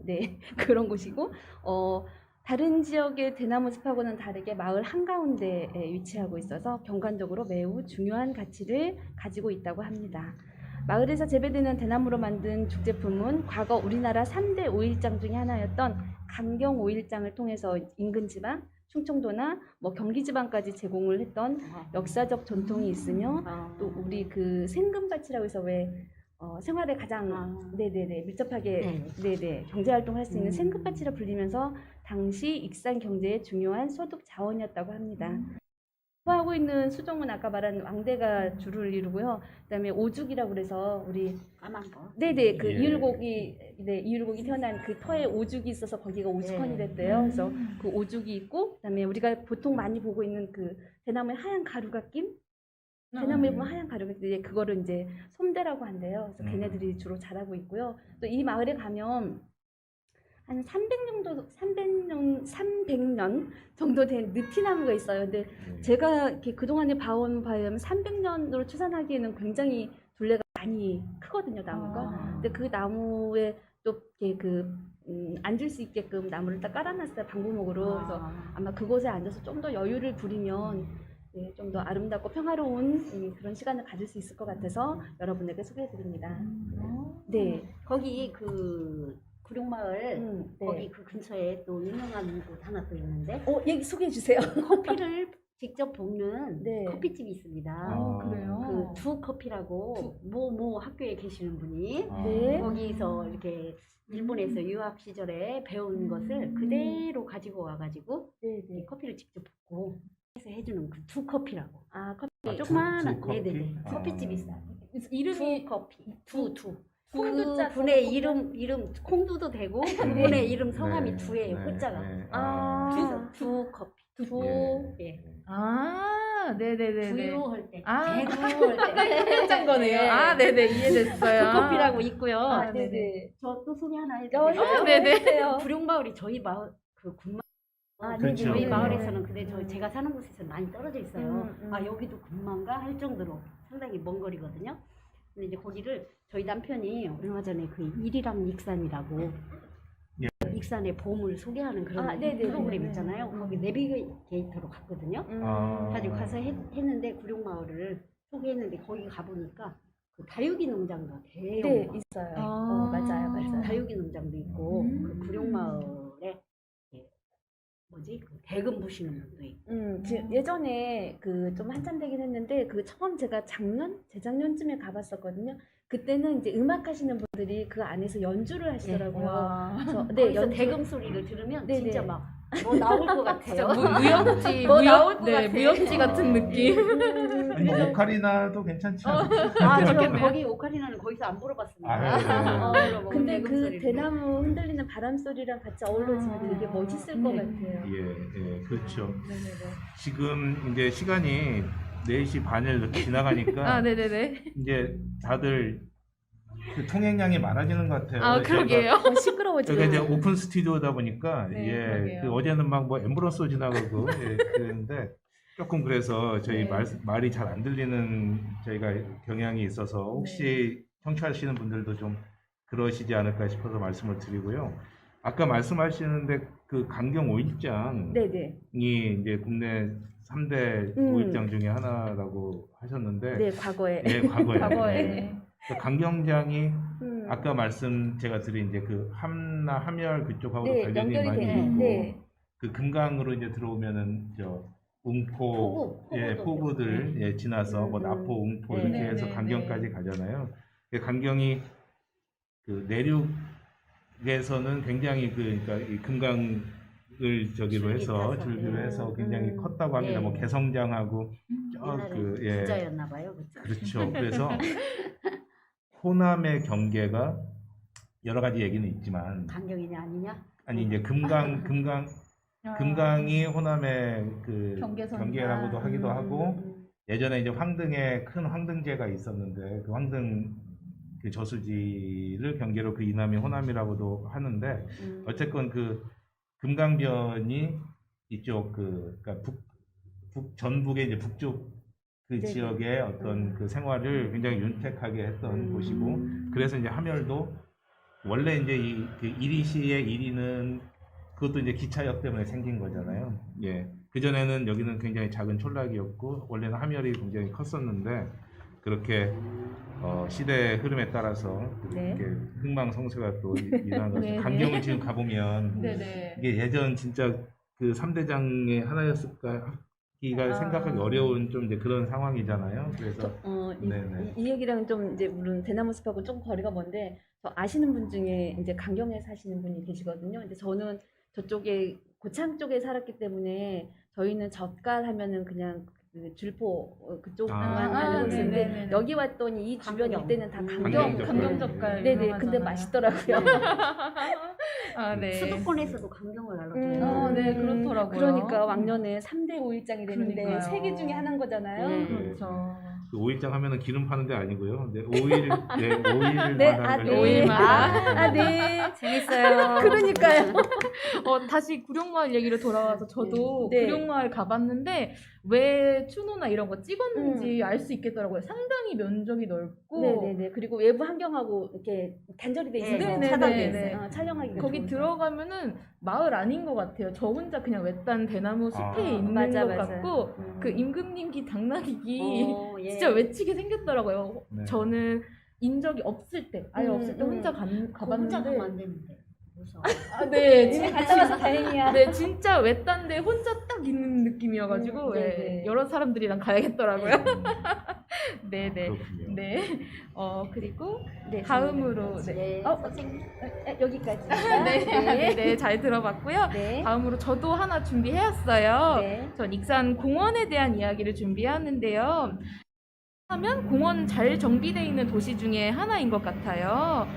그런 곳이고 다른 지역의 대나무 숲하고는 다르게 마을 한가운데에 위치하고 있어서 경관적으로 매우 중요한 가치를 가지고 있다고 합니다. 마을에서 재배되는 대나무로 만든 죽제품은 과거 우리나라 3대 오일장 중에 하나였던 감경 오일장을 통해서 인근 지방, 충청도나 경기 지방까지 제공을 했던 역사적 전통이 있으며 또 우리 그 생금밭이라고 해서 왜 생활에 가장 밀접하게 경제 활동을 할 수 있는 생금밭이라 불리면서 당시 익산 경제의 중요한 소득 자원이었다고 합니다. 포함하고 있는 수종은 아까 말한 왕대가 주를 이루고요. 그다음에 오죽이라고 그래서 우리 까만 거. 그 이율곡이 태어난 그 터에 오죽이 있어서 거기가 오죽헌이 됐대요. 그래서 그 오죽이 있고, 그다음에 우리가 보통 많이 보고 있는 그 대나무에 하얀 가루가 낀 대나무에 보면 하얀 가루가 있는데 그거를 이제 솜대라고 한대요. 그래서 걔네들이 주로 자라고 있고요. 또 이 마을에 가면 한 300년 정도 된 느티나무가 있어요. 근데 제가 이렇게 그동안에 봐온 바에 의하면 300년으로 추산하기에는 굉장히 둘레가 많이 크거든요, 나무가. 근데 그 나무에 또 이렇게 앉을 수 있게끔 나무를 딱 깔아놨어요, 방부목으로. 그래서 아마 그곳에 앉아서 좀 더 여유를 부리면 좀 더 아름답고 평화로운 그런 시간을 가질 수 있을 것 같아서 여러분에게 소개해드립니다. 네.
거기 구룡마을 거기 그 근처에 또 유명한 곳 하나 또 있는데
얘기 소개해 주세요.
커피를 직접 볶는 커피집이 있습니다.
그래요?
그 두커피라고 모 학교에 계시는 분이 거기서 이렇게 일본에서 유학 시절에 배운 것을 그대로 가지고 와가지고 이 커피를 직접 볶고 해서 해주는 그 두커피라고. 커피 조그만한 커피집이 있어요.
이름이
두커피.
그
분의 이름 콩두도 되고 그분의 이름 성함이 두예요. 호자가. 두커피.
네네네.
두유할 때.
대구할 때. 한자인 거네요. 이해됐어요.
두커피라고 있고요.
네네.
저 또 소개 하나 해드릴까요?
네네.
구룡마을이 저희 마을 그 군마.
그렇죠.
저희 마을에서는 제가 사는 곳에서는 많이 떨어져 있어요. 여기도 군마인가 할 정도로 상당히 먼 거리거든요. 근데 이제 거기를 저희 남편이 얼마 전에 그 일이랑 익산이라고 익산의 봄을 소개하는 그런 프로그램 있잖아요. 거기 내비게이터로 갔거든요. 가지고 가서 했는데 구룡마을을 소개했는데 거기 가보니까 그 다육이 농장도 대형
있어요. 맞아요.
다육이 농장도 있고 그 구룡마을에 그 대금 보시는 분도 있고.
예전에 좀 한참 되긴 했는데 처음 제가 재작년쯤에 가봤었거든요. 그때는 이제 음악 하시는 분들이 그 안에서 연주를 하시더라고요.
그래서 대금 소리를 들으면 진짜 막 나올 것 같아요.
무협지,
나올 것 같아.
무협지 같은 느낌.
아니 오카리나도 괜찮죠.
저는 거기 오카리나는 거기서 안 물어봤습니다.
근데 그 대나무 흔들리는 바람 소리랑 같이 어우러지면 되게 멋있을 것 같아요.
예, 그렇죠. 지금 이제 시간이 4시 반을 지나가니까 이제 다들 그 통행량이 많아지는 것 같아요.
그러게요.
시끄러워지고.
여기 이제 오픈 스튜디오다 보니까
그러게요.
그 어제는 막 앰뷸런스 지나가고 그랬는데 조금 그래서 저희 말이 잘 안 들리는 저희가 경향이 있어서 혹시 청취하시는 분들도 좀 그러시지 않을까 싶어서 말씀을 드리고요. 아까 말씀하시는데 그 강경 오일장이
네네.
이제 국내 3대 오일장 중에 하나라고 하셨는데
네, 과거에.
네, 과거에.
과거에.
네. 그 강경장이 아까 말씀 제가 드린 이제 그 함나 함열 그쪽하고도
네,
관련이
연결이
많이
되는.
있고
네.
그 금강으로 이제 들어오면은 저 웅포, 포구들 예, 지나서 뭐 나포, 웅포
네,
이렇게
네,
해서
네,
강경까지 가잖아요. 그 강경이 그 내륙에서는 굉장히 그러니까 이 금강을 저기로 해서 줄기로 해서 굉장히 컸다고 합니다. 뭐 개성장하고 그 예,
부자였나 봐요. 그쵸?
그렇죠. 그래서 호남의 경계가 여러 가지 얘기는 있지만
강경이냐 아니냐?
아니 이제 금강이 호남의 그
경계선이다.
경계라고도 하기도 하고 예전에 이제 황등에 큰 황등제가 있었는데 그 황등 그 저수지를 경계로 그 이남이 호남이라고도 하는데 어쨌건 그 금강변이 이쪽 그러니까 전북의 이제 북쪽 그
네네.
지역의 어떤 그 생활을 굉장히 윤택하게 했던 곳이고 그래서 이제 함열도 원래 이제 그 이리시의 이리는 그것도 이제 기차역 때문에 생긴 거잖아요. 예. 그전에는 여기는 굉장히 작은 촌락이었고 원래는 함열이 굉장히 컸었는데 그렇게 시대의 흐름에 따라서
네.
이렇게 흥망성쇠가 또 일어난 거죠.
네네.
강경을 지금 가보면
네네.
이게 예전 진짜 그 3대장의 하나였을까 하기가 생각하기 어려운 좀 이제 그런 상황이잖아요. 그래서 네네.
이 얘기랑 좀 이제 물론 대나무 숲하고 조금 거리가 먼데 저 아시는 분 중에 이제 강경에 사시는 분이 계시거든요. 근데 저는 저쪽에 고창 쪽에 살았기 때문에 저희는 젓갈 하면은 그냥 그 줄포 그쪽만 알고 있는데
네네네.
여기 왔더니 이 주변
강경.
일대는 다
강경
강경 젓갈.
네네.
유명하잖아요.
근데 맛있더라고요.
아, 네.
수도권에서도 강경을 알아줘요.
네, 그렇더라고요.
그러니까 왕년에 3대 오일장이 되는데
그러니까요.
세 개 중에 하나인 거잖아요.
네.
그렇죠.
그 오일장 하면은 기름 파는 데 아니고요. 네, 오일 오일을
네,
마다를
네.
오일마다.
네.
재밌어요.
그러니까요.
다시 구룡마을 얘기로 돌아와서 저도
네.
구룡마을 가봤는데 왜 추노나 이런 거 찍었는지 알 수 있겠더라고요. 상당히 면적이 넓고
네네네. 그리고 외부 환경하고 이렇게 단절이 돼 있어서
네네네.
차단돼
네네.
있어요. 촬영하기가
거기
좋은
들어가면은 마을 아닌 것 같아요. 저 혼자 그냥 외딴 대나무 숲에
아.
있는
맞아,
것
맞아.
같고 그 임금님기 당나귀기
예.
진짜 외치게 생겼더라고요.
네.
저는 인 적이 없을 때, 아예 없을 때 혼자
혼자 가면
가봤는데
안 되는데. 무서워.
네,
집에 갔다 와서 다행이야.
네, 진짜 외딴데 혼자 딱 있는 느낌이어가지고
네네.
예, 여러 사람들이랑 가야겠더라고요. 네네.
그렇군요.
네. 그리고
네,
다음으로 네.
네.
선생님 여기까지.
네, 네, 잘 들어봤고요.
네.
다음으로 저도 하나 준비해왔어요.
네.
전 익산 공원에 대한 이야기를 준비하는데요. 하면 공원 잘 정비되어 있는 도시 중에 하나인 것 같아요.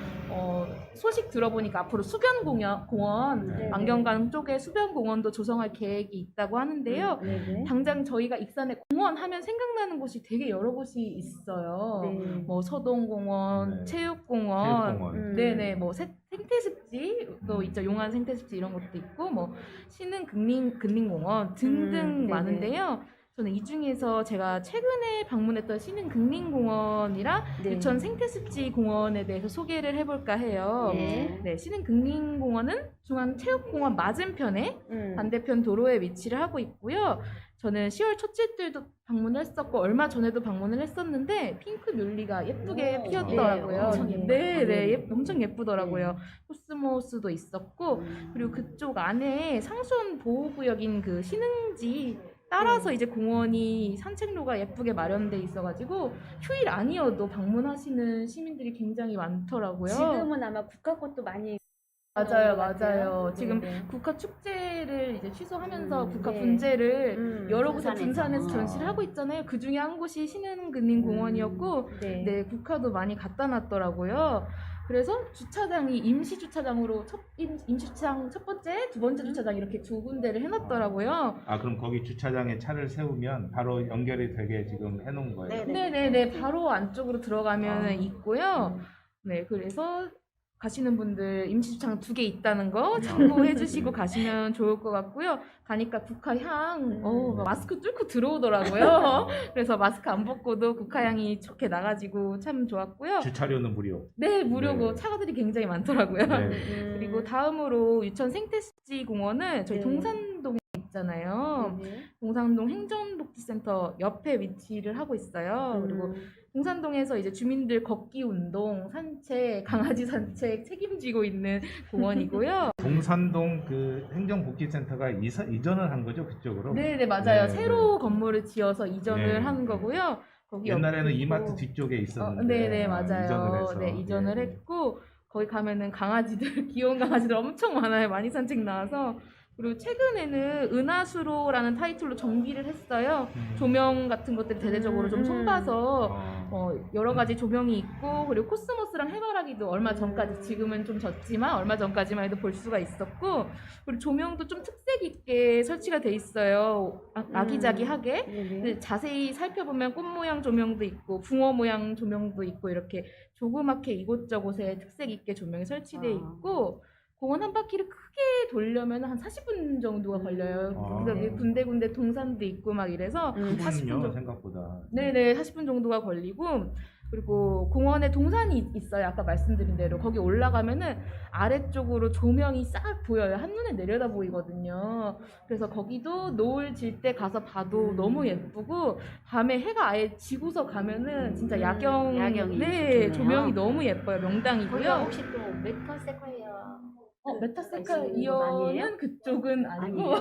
소식 들어보니까 앞으로 수변공원,
네.
만경강 쪽에 수변공원도 조성할 계획이 있다고 하는데요.
네네.
당장 저희가 익산에 공원 하면 생각나는 곳이 되게 여러 곳이 있어요.
네.
뭐 서동공원,
네.
체육공원,
체육공원.
네네, 뭐 생태습지도 있죠. 용안 생태습지 이런 것도 있고, 뭐 신흥 근린공원 등등
네네.
많은데요. 저는 이 중에서 제가 최근에 방문했던 신흥 근린공원이랑
네.
유천 생태습지 공원에 대해서 소개를 해볼까 해요.
네.
네, 신흥 근린공원은 중앙체육공원 맞은편에 반대편 도로에 위치를 하고 있고요. 저는 10월 첫째 주에도 방문을 했었고 얼마 전에도 방문을 했었는데 핑크 뮬리가 예쁘게
오,
피었더라고요.
네, 엄청 예뻐요.
네, 엄청 예쁘더라고요. 코스모스도 있었고 그리고 그쪽 안에 상수원 보호구역인 그 신흥지 따라서 이제 공원이 산책로가 예쁘게 마련돼 있어가지고 휴일 아니어도 방문하시는 시민들이 굉장히 많더라고요.
지금은 아마 국가 것도 많이
맞아요,
것 같아요.
맞아요. 지금
네네.
국가 축제를 이제 취소하면서 국가
네.
분재를 여러 곳에
분산해서.
분산해서 전시를 하고 있잖아요. 그 중에 한 곳이 신흥근린공원이었고
네.
네, 국화도 많이 갖다 놨더라고요. 그래서 주차장이 임시 주차장으로 임시주차장 첫 번째, 두 번째 주차장 이렇게 두 군데를 해놨더라고요.
아 그럼 거기 주차장에 차를 세우면 바로 연결이 되게 지금 해놓은 거예요?
네네네, 바로 안쪽으로 들어가면 있고요. 네, 그래서 가시는 분들 임시주차장 2개 있다는 거 참고해 주시고 가시면 좋을 것 같고요. 가니까 국화향, 마스크 뚫고 들어오더라고요. 그래서 마스크 안 벗고도 국화향이 좋게 나가지고 참 좋았고요.
주차료는 무료.
네, 무료고
네.
차가들이 굉장히 많더라고요.
네.
그리고 다음으로 유천 생태시 공원은 저희
네.
동산동에 있잖아요. 동산동 행정복지센터 옆에 위치를 하고 있어요. 그리고 동산동에서 이제 주민들 걷기 운동, 산책, 강아지 산책 책임지고 있는 공원이고요.
동산동 그 행정복지센터가 이전을 한 거죠, 그쪽으로?
네, 맞아요.
네,
새로 건물을 지어서 이전을
네.
한 거고요. 거기
옛날에는
옆에
이마트
있고.
뒤쪽에 있었는데
네네,
이전을
맞아요.
해서.
네, 이전을 했고 거기 가면은 강아지들, 귀여운 강아지들 엄청 많아요. 많이 산책 나와서. 그리고 최근에는 은하수로라는 타이틀로 정비를 했어요. 조명 같은 것들 대대적으로 좀 손봐서 여러 가지 조명이 있고, 그리고 코스모스랑 해바라기도 얼마 전까지, 지금은 좀 졌지만 얼마 전까지만 해도 볼 수가 있었고, 그리고 조명도 좀 특색 있게 설치가 돼 있어요. 아기자기하게. 근데 자세히 살펴보면 꽃 모양 조명도 있고 붕어 모양 조명도 있고 이렇게 조그맣게 이곳저곳에 특색 있게 조명이 설치돼 있고, 공원 한 바퀴를 크게 돌려면 한 40분 정도가 걸려요. 그래서 군데군데 동산도 있고 막 이래서 40분
크군요,
정도.
생각보다.
네네, 40분 정도가 걸리고, 그리고 공원에 동산이 있어요. 아까 말씀드린 대로. 거기 올라가면은 아래쪽으로 조명이 싹 보여요. 한눈에 내려다 보이거든요. 그래서 거기도 노을 질 때 가서 봐도 너무 예쁘고, 밤에 해가 아예 지고서 가면은 진짜 야경이 네,
좋네요.
조명이 너무 예뻐요. 명당이고요.
거기가 혹시 또 메타세콰이어
메타세카이어는 그쪽은 아니고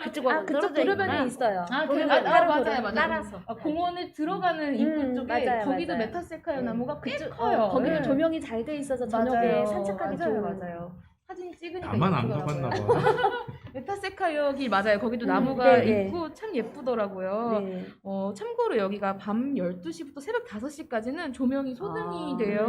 그쪽은
그쪽 도로변에 있어요.
맞아요.
따라서.
공원을 들어가는 입구 쪽에
맞아요,
거기도
맞아요.
메타세카이어 나무가 꽤 커요.
거기는
네.
조명이 잘 돼 있어서 저녁에
맞아요.
산책하기
맞아요,
좋은.
맞아요. 사진 찍으니까
나만 안
예쁘더라고요.
가봤나 봐.
메타세카이어기 맞아요. 거기도 나무가
네.
있고 참 예쁘더라고요.
네.
참고로 여기가 밤 12시부터 새벽 5시까지는 조명이 소등이 돼요.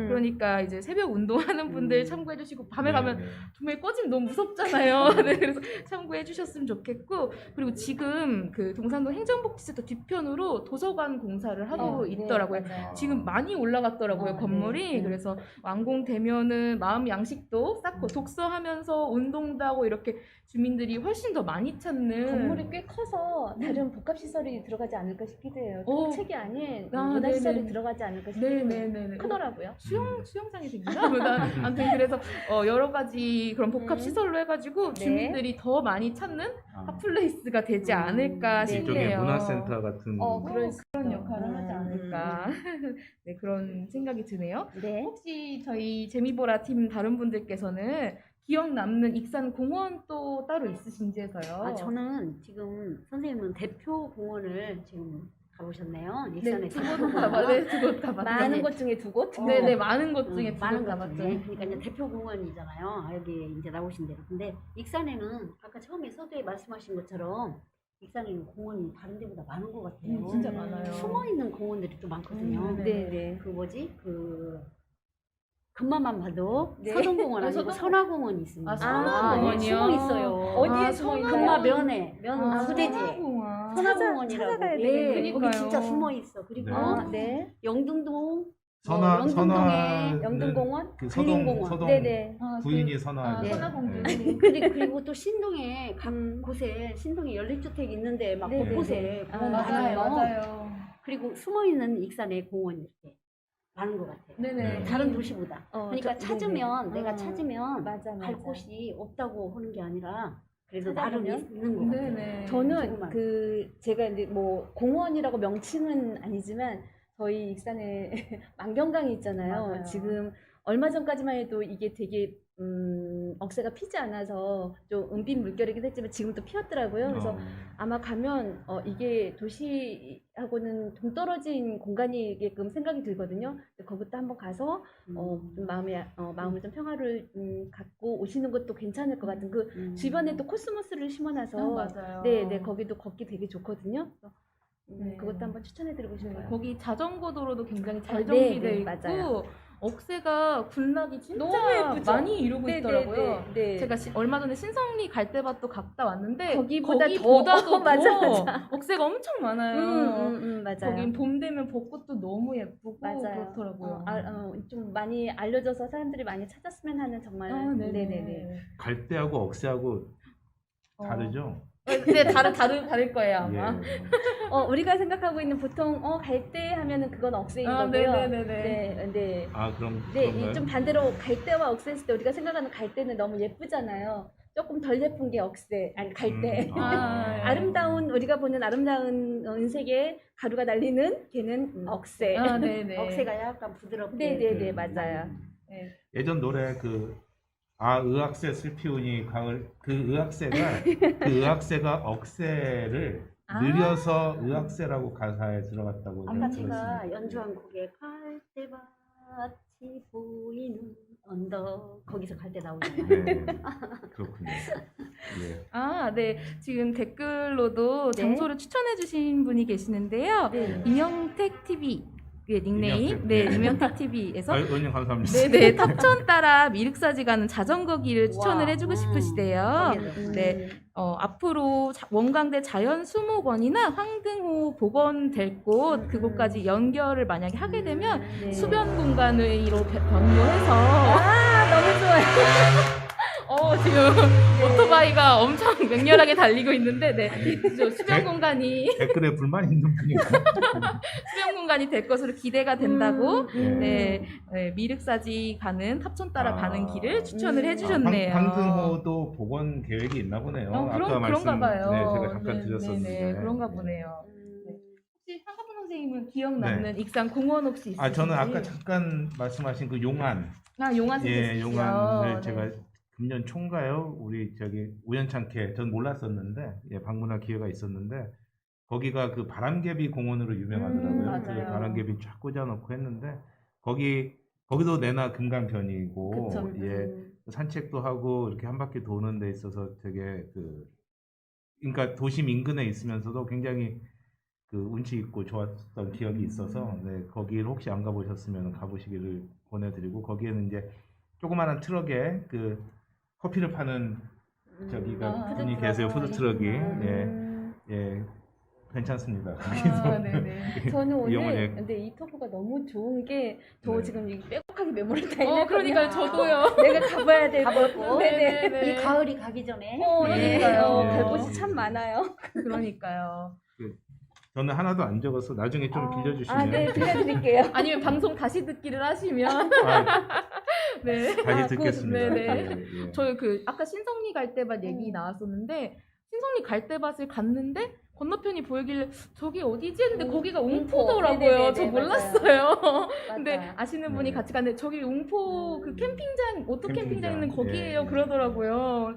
그러니까 이제 새벽 운동하는 분들 참고해 주시고, 밤에 가면 조명이 꺼지면 너무 무섭잖아요. 네, 그래서 참고해 주셨으면 좋겠고, 그리고 지금 그 동산동 행정복지센터 뒤편으로 도서관 공사를 하고 있더라고요. 지금 많이 올라갔더라고요, 건물이. 그래서 완공되면은 마음 양식도 쌓고 독서하면서 운동도 하고 이렇게 주민들이 훨씬 더 많이 찾는
건물이 꽤 커서 다른 복합시설이 들어가지 않을까 싶기도 해요. 꼭 책이 아닌
아,
문화시설이
네네.
들어가지 않을까 싶기도 해요.
네네네.
크더라고요.
수영장이 생기나? 아무튼 그래서 여러 가지 그런 복합 시설로 해가지고 주민들이 더 많이 찾는 핫플레이스가 되지 않을까
일종의
싶네요.
문화센터 같은.
그런 역할을 하지 않을까. 네, 그런 생각이 드네요. 혹시 저희 재미보라 팀 다른 분들께서는 기억 남는 익산 공원 또 따로 있으신지 해서요.
저는 지금 선생님은 대표 공원을 지금 가보셨네요.
네,
익산에서.
두 곳 가봤어요.
많은 곳 중에 2곳?
네네, 많은 곳 중에 두
많은
곳
것
가봤죠.
중에. 그러니까 이제 대표 공원이잖아요. 여기 이제 나오신 대로. 근데 익산에는 아까 처음에 서두에 말씀하신 것처럼 익산에는 공원이 다른 데보다 많은 것 같아요.
진짜 많아요.
숨어 있는 공원들이 좀 많거든요.
네네.
그 뭐지? 금마만 봐도
네.
서동공원 아니고 선화공원이 있습니다.
아, 선화공원이요?
숨어 있어요.
어디에 숨어 있나요?
금마 면에 수대지.
선화공원.
선화공원이라고.
찾아가야
네,
되겠네요.
거기 진짜 숨어 있어. 그리고 영등동
영등공원?
그
근린공원.
서동
네네.
부인이 선화.
선화공주.
그리고 또 신동에 각 곳에 신동에 연립주택이 있는데 막
네네.
곳곳에 공원
맞아요,
많아요.
맞아요.
그리고 숨어 있는 익산의 공원이 이렇게 많은 것 같아요.
네네.
다른 도시보다. 그러니까 찾으면
네네.
내가 찾으면
맞아.
갈 곳이 없다고 하는 게 아니라 그래도 나름
찾아보면?
있는 것 같아요.
네네.
저는
조그만.
제가 이제 뭐 공원이라고 명칭은 아니지만 저희 익산에 만경강이 있잖아요.
맞아요.
지금 얼마 전까지만 해도 이게 되게 억새가 피지 않아서 좀 은빛 물결이긴 했지만 지금 또 피었더라고요. 그래서 아마 가면 이게 도시하고는 동떨어진 공간이게끔 생각이 들거든요. 거기도 한번 가서 좀 마음을 좀 평화를 갖고 오시는 것도 괜찮을 것 같은 주변에 또 코스모스를 심어놔서
맞아요.
네, 거기도 걷기 되게 좋거든요. 그래서
네.
그것도 한번 추천해드리고 싶어요.
거기 자전거 도로도 굉장히 잘
네,
정비돼
네,
있고
맞아요.
억새가 군락이 진짜
너무 예쁘죠?
많이 이루고
네,
있더라고요.
네, 네, 네.
제가 얼마 전에 신성리 갈대밭도 갔다 왔는데
거기보다
거기보다도
맞아,
더
맞아.
억새가 엄청 많아요.
맞아요.
거긴 봄 되면 벚꽃도 너무 예쁘고
맞아요.
그렇더라고요.
좀 많이 알려져서 사람들이 많이 찾았으면 하는 정말. 네네네.
갈대하고 억새하고
어.
다르죠?
근데 다를 거예요 아마.
예.
우리가 생각하고 있는 보통 갈대 하면은 그건 억새인
아,
거고요.
네네네네.
네.
아 그럼
네,
그런가요?
좀 반대로 갈대와 억새 했을 때 우리가 생각하는 갈대는 너무 예쁘잖아요. 조금 덜 예쁜 게 억새, 아니 갈대. 아름다운 우리가 보는 아름다운 은색의 가루가 날리는 걔는 억새.
아, 네네.
억새가 약간 부드럽게.
네네네 맞아요. 네.
예전 노래 의악새 슬피우니 가을 그 의악새가 억새를 느려서 의악새라고 가사에 들어갔다고
아까
제가
제가
들었습니다.
연주한 곡에 갈대밭이 보이는 언덕 거기서 갈대 나오잖아요.
네, 그렇군요. 예.
아, 네. 지금 댓글로도
네.
장소를 추천해주신 분이 계시는데요.
네.
이명택 TV 예, 닉네임.
이명택,
네,
네.
이명택 TV에서
의원님 감사합니다.
네네 탑천 따라 미륵사지 가는 자전거 길을 추천을 해주고 싶으시대요. 네, 앞으로 원광대 자연수목원이나 황등호 복원될 곳 그곳까지 연결을 만약에 하게 되면
네.
수변 공간으로 변모해서
너무 좋아요.
지금 오토바이가 엄청 맹렬하게 달리고 있는데 네, 저 수변 공간이
댓글에 불만 있는 분이
수변 공간이 될 것으로 기대가 된다고
네.
네, 미륵사지 가는 탑천 따라 가는 길을 추천을 해주셨네요.
황등호도 복원 계획이 있나 보네요.
그런가 봐요.
네, 제가 잠깐
네,
드렸었는데.
네, 그런가 보네요. 네. 혹시 한가분 선생님은 기억 남는 익산 공원 혹시 있으신지?
저는 아까 잠깐 말씀하신 그 용안.
용안
예,
선생님이요.
용안을
네.
제가 금년 초인가요? 우리 우연찮게 전 몰랐었는데 방문할 기회가 있었는데 거기가 그 바람개비 공원으로 유명하더라고요. 그
맞아요.
바람개비 쫙 꽂아놓고 했는데 거기도 내나 금강변이고
그쵸.
산책도 하고 이렇게 한 바퀴 도는 데 있어서 되게 그러니까 도심 인근에 있으면서도 굉장히 운치 있고 좋았던 기억이 있어서 거기를 혹시 안 가보셨으면 가보시기를 권해드리고 거기에는 이제 조그마한 트럭에 커피를 파는 분이 계세요. 푸드트럭이. 예, 괜찮습니다.
네네.
저는
이용을
오늘 근데 이 토크가 너무 좋은 게 저 지금 빼곡하게 메모를 다 해놨거든요.
그러니까요, 저도요.
내가 가봐야 될
가보고
네네.
이 가을이 가기 전에
그러니까요.
네.
갈 곳이 참 많아요.
그러니까요.
저는 하나도 안 적어서 나중에 좀 빌려주시면
네, 빌려드릴게요.
아니면 방송 다시 듣기를 하시면 네.
다시 듣겠습니다.
네네.
예.
저희 아까 신성리 갈대밭 얘기 나왔었는데 신성리 갈대밭을 갔는데 건너편이 보이길래 저기 어디지 했는데 거기가 웅포더라고요.
네네네네,
저
맞아요.
몰랐어요. 근데
맞아요.
아시는 분이 같이 갔는데 저기 웅포 그 캠핑장 오토 캠핑장 있는
캠핑장.
거기에요.
예.
그러더라고요.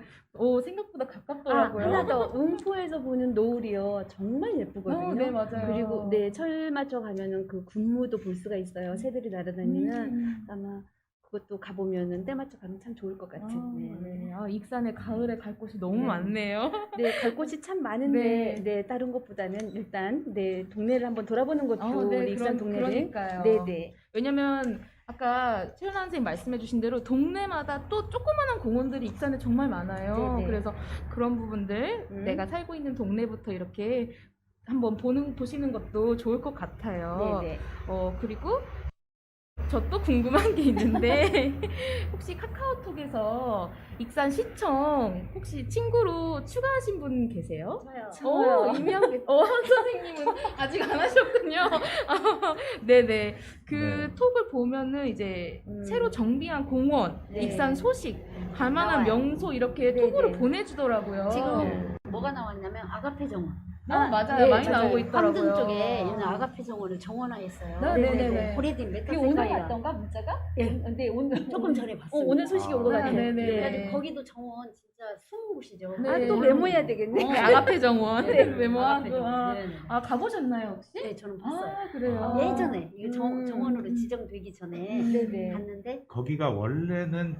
생각보다 가깝더라고요.
하나 더 웅포에서 보는 노을이요 정말 예쁘거든요.
네, 맞아요.
그리고 철 맞춰 가면은 그 군무도 볼 수가 있어요. 새들이 날아다니는 아마 그것도 가보면은 때 맞춰 가면 참 좋을 것 같은.
네. 익산에 가을에 갈 곳이 너무 많네요.
네, 갈 곳이 참 많은데 다른 것보다는 일단 동네를 한번 돌아보는 것도 우리 익산 동네를.
그러니까요.
네.
왜냐면 아까 최연아 선생님 말씀해주신 대로 동네마다 또 조그마한 공원들이 익산에 정말 많아요.
네네.
그래서 그런 부분들 내가 살고 있는 동네부터 이렇게 한번 보시는 것도 좋을 것 같아요.
네네.
그리고 저 또 궁금한 게 있는데 혹시 카카오톡에서 익산 시청 혹시 친구로 추가하신 분 계세요?
저요.
이명택 선생님은 아직 안 하셨군요. 네네. 톡을 보면은 이제 새로 정비한 공원, 익산 소식, 갈만한
나와요.
명소 이렇게 톡으로 보내주더라고요.
지금 뭐가 나왔냐면 아가페 정원.
맞아요. 많이 나오고 있더라고요.
황등 쪽에 있는 아가페 정원을 정원화했어요.
네네네.
오래된 메타
오늘
색깔이라.
왔던가 문자가?
네, 오늘 조금 전에 봤어요.
오늘 소식이 온 것 같아요.
네네.
그래가지고 거기도 정원 진짜 숨은 곳이죠.
네.
또 메모해야 되겠네.
아가페 정원
네,
메모하고.
아가페 정원. 네.
가보셨나요 혹시?
네, 저는 봤어요.
그래요.
예전에 이거 정원으로 지정되기 전에
네네.
봤는데
거기가 원래는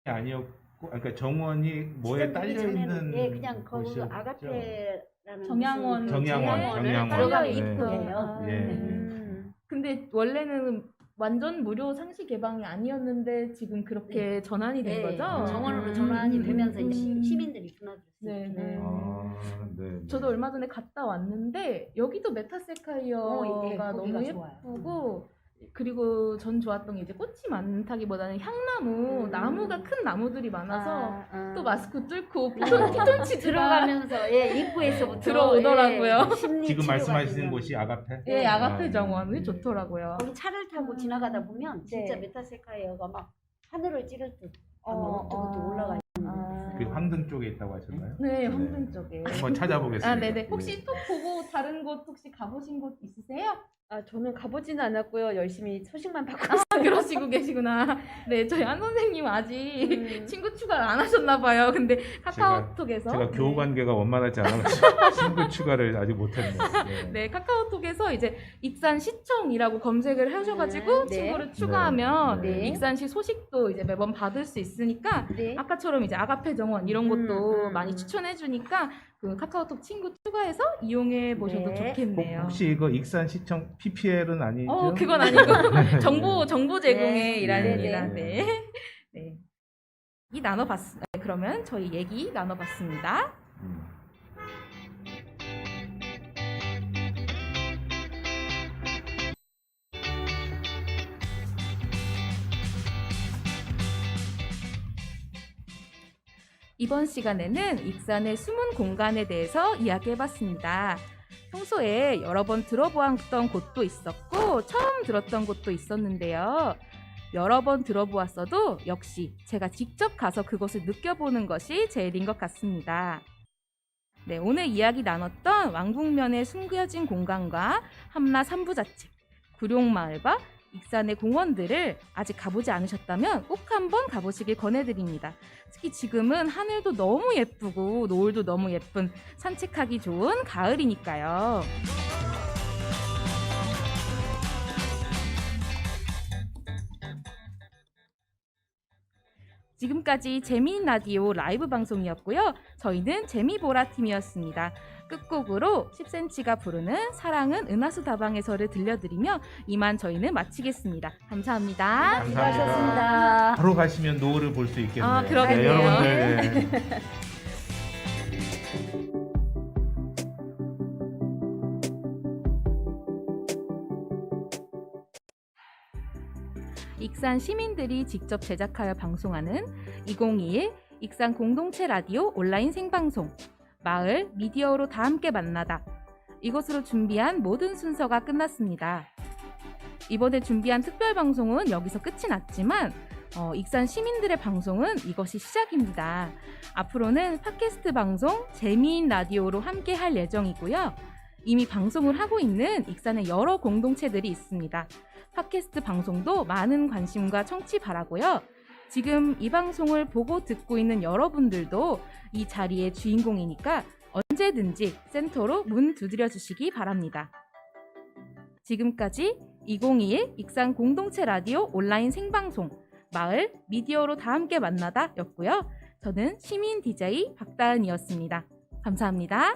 아니었고, 그러니까 정원이 뭐에 딸려
지정되기
있는
전에는 그냥 거기
곳이었죠?
아가페라는
정양원.
정양원.
들어가면
네.
이쁘게요.
예.
근데 원래는 완전 무료 상시 개방이 아니었는데 지금 그렇게 전환이 된 거죠?
정원으로 전환이 되면서 이제
음.
시민들이 전화를
네,
했어요.
네.
네.
저도 얼마 전에 갔다 왔는데 여기도 메타세카이어가
예,
너무
거기가 좋아요.
예쁘고 그리고 전 좋았던 게 이제 꽃이 많다기보다는 향나무, 나무가 큰 나무들이 많아서 또 마스크 뚫고 피톤치드가
들어가면서 입구에서부터
들어오더라고요.
심리
지금
치료가
말씀하시는
되는.
곳이 아가페?
예, 아가페
네.
정원이 좋더라고요.
거기 차를 타고 지나가다 보면 진짜
네.
메타세카이어가 막 하늘을 찌를 듯 아마
어,
어쩌고저쩌고 올라가 있는
아.
그 황등 쪽에 있다고 하셨나요?
네, 황등 쪽에.
한번 찾아보겠습니다.
아, 네네. 혹시 또 보고 다른 곳 혹시 가보신 곳 있으세요?
아, 저는 가보지는 않았고요. 열심히 소식만 받고
아, 그러시고 계시구나. 네, 저희 한 선생님 아직 친구 추가를 안 하셨나 봐요. 근데 카카오톡에서
제가 교우
네.
관계가 원만하지 않아서 친구 추가를 아직 못했네요. 네.
네, 카카오톡에서 이제 익산시청이라고 검색을 하셔가지고
네.
친구를 추가하면
네.
익산시 소식도 이제 매번 받을 수 있으니까
네.
아까처럼 이제 아가페 정원 이런 것도 많이 추천해주니까 그 카카오톡 친구 추가해서 이용해 보셔도
네.
좋겠네요.
혹시 이거 익산시청 PPL은 아니죠?
그건 아니고 정보 제공에
네.
일합니다.
네.
네. 네. 이 나눠봤. 네, 그러면 저희 얘기 나눠봤습니다. 이번 시간에는 익산의 숨은 공간에 대해서 이야기해봤습니다. 평소에 여러 번 들어보았던 곳도 있었고 처음 들었던 곳도 있었는데요. 여러 번 들어보았어도 역시 제가 직접 가서 그것을 느껴보는 것이 제일인 것 같습니다. 네, 오늘 이야기 나눴던 왕궁면의 숨겨진 공간과 함라 삼부자책, 구룡마을과 익산의 공원들을 아직 가보지 않으셨다면 꼭 한번 가보시길 권해드립니다. 특히 지금은 하늘도 너무 예쁘고 노을도 너무 예쁜 산책하기 좋은 가을이니까요. 지금까지 재미있는 라디오 라이브 방송이었고요. 저희는 재미보라 팀이었습니다. 끝곡으로 10cm가 부르는 사랑은 은하수 다방에서를 들려드리며 이만 저희는 마치겠습니다. 감사합니다.
감사합니다.
수고하셨습니다.
바로 가시면 노을을 볼 수 있겠네요.
아, 그러겠네요.
여러분들. 네.
익산 시민들이 직접 제작하여 방송하는 2021 익산 공동체 라디오 온라인 생방송 마을 미디어로 다 함께 만나다. 이것으로 준비한 모든 순서가 끝났습니다. 이번에 준비한 특별 방송은 여기서 끝이 났지만 익산 시민들의 방송은 이것이 시작입니다. 앞으로는 팟캐스트 방송 재미인 라디오로 함께 할 예정이고요. 이미 방송을 하고 있는 익산의 여러 공동체들이 있습니다. 팟캐스트 방송도 많은 관심과 청취 바라고요. 지금 이 방송을 보고 듣고 있는 여러분들도 이 자리의 주인공이니까 언제든지 센터로 문 두드려 주시기 바랍니다. 지금까지 2021 익산 공동체 라디오 온라인 생방송 마을 미디어로 다 함께 만나다 였고요. 저는 시민 DJ 박다은이었습니다. 감사합니다.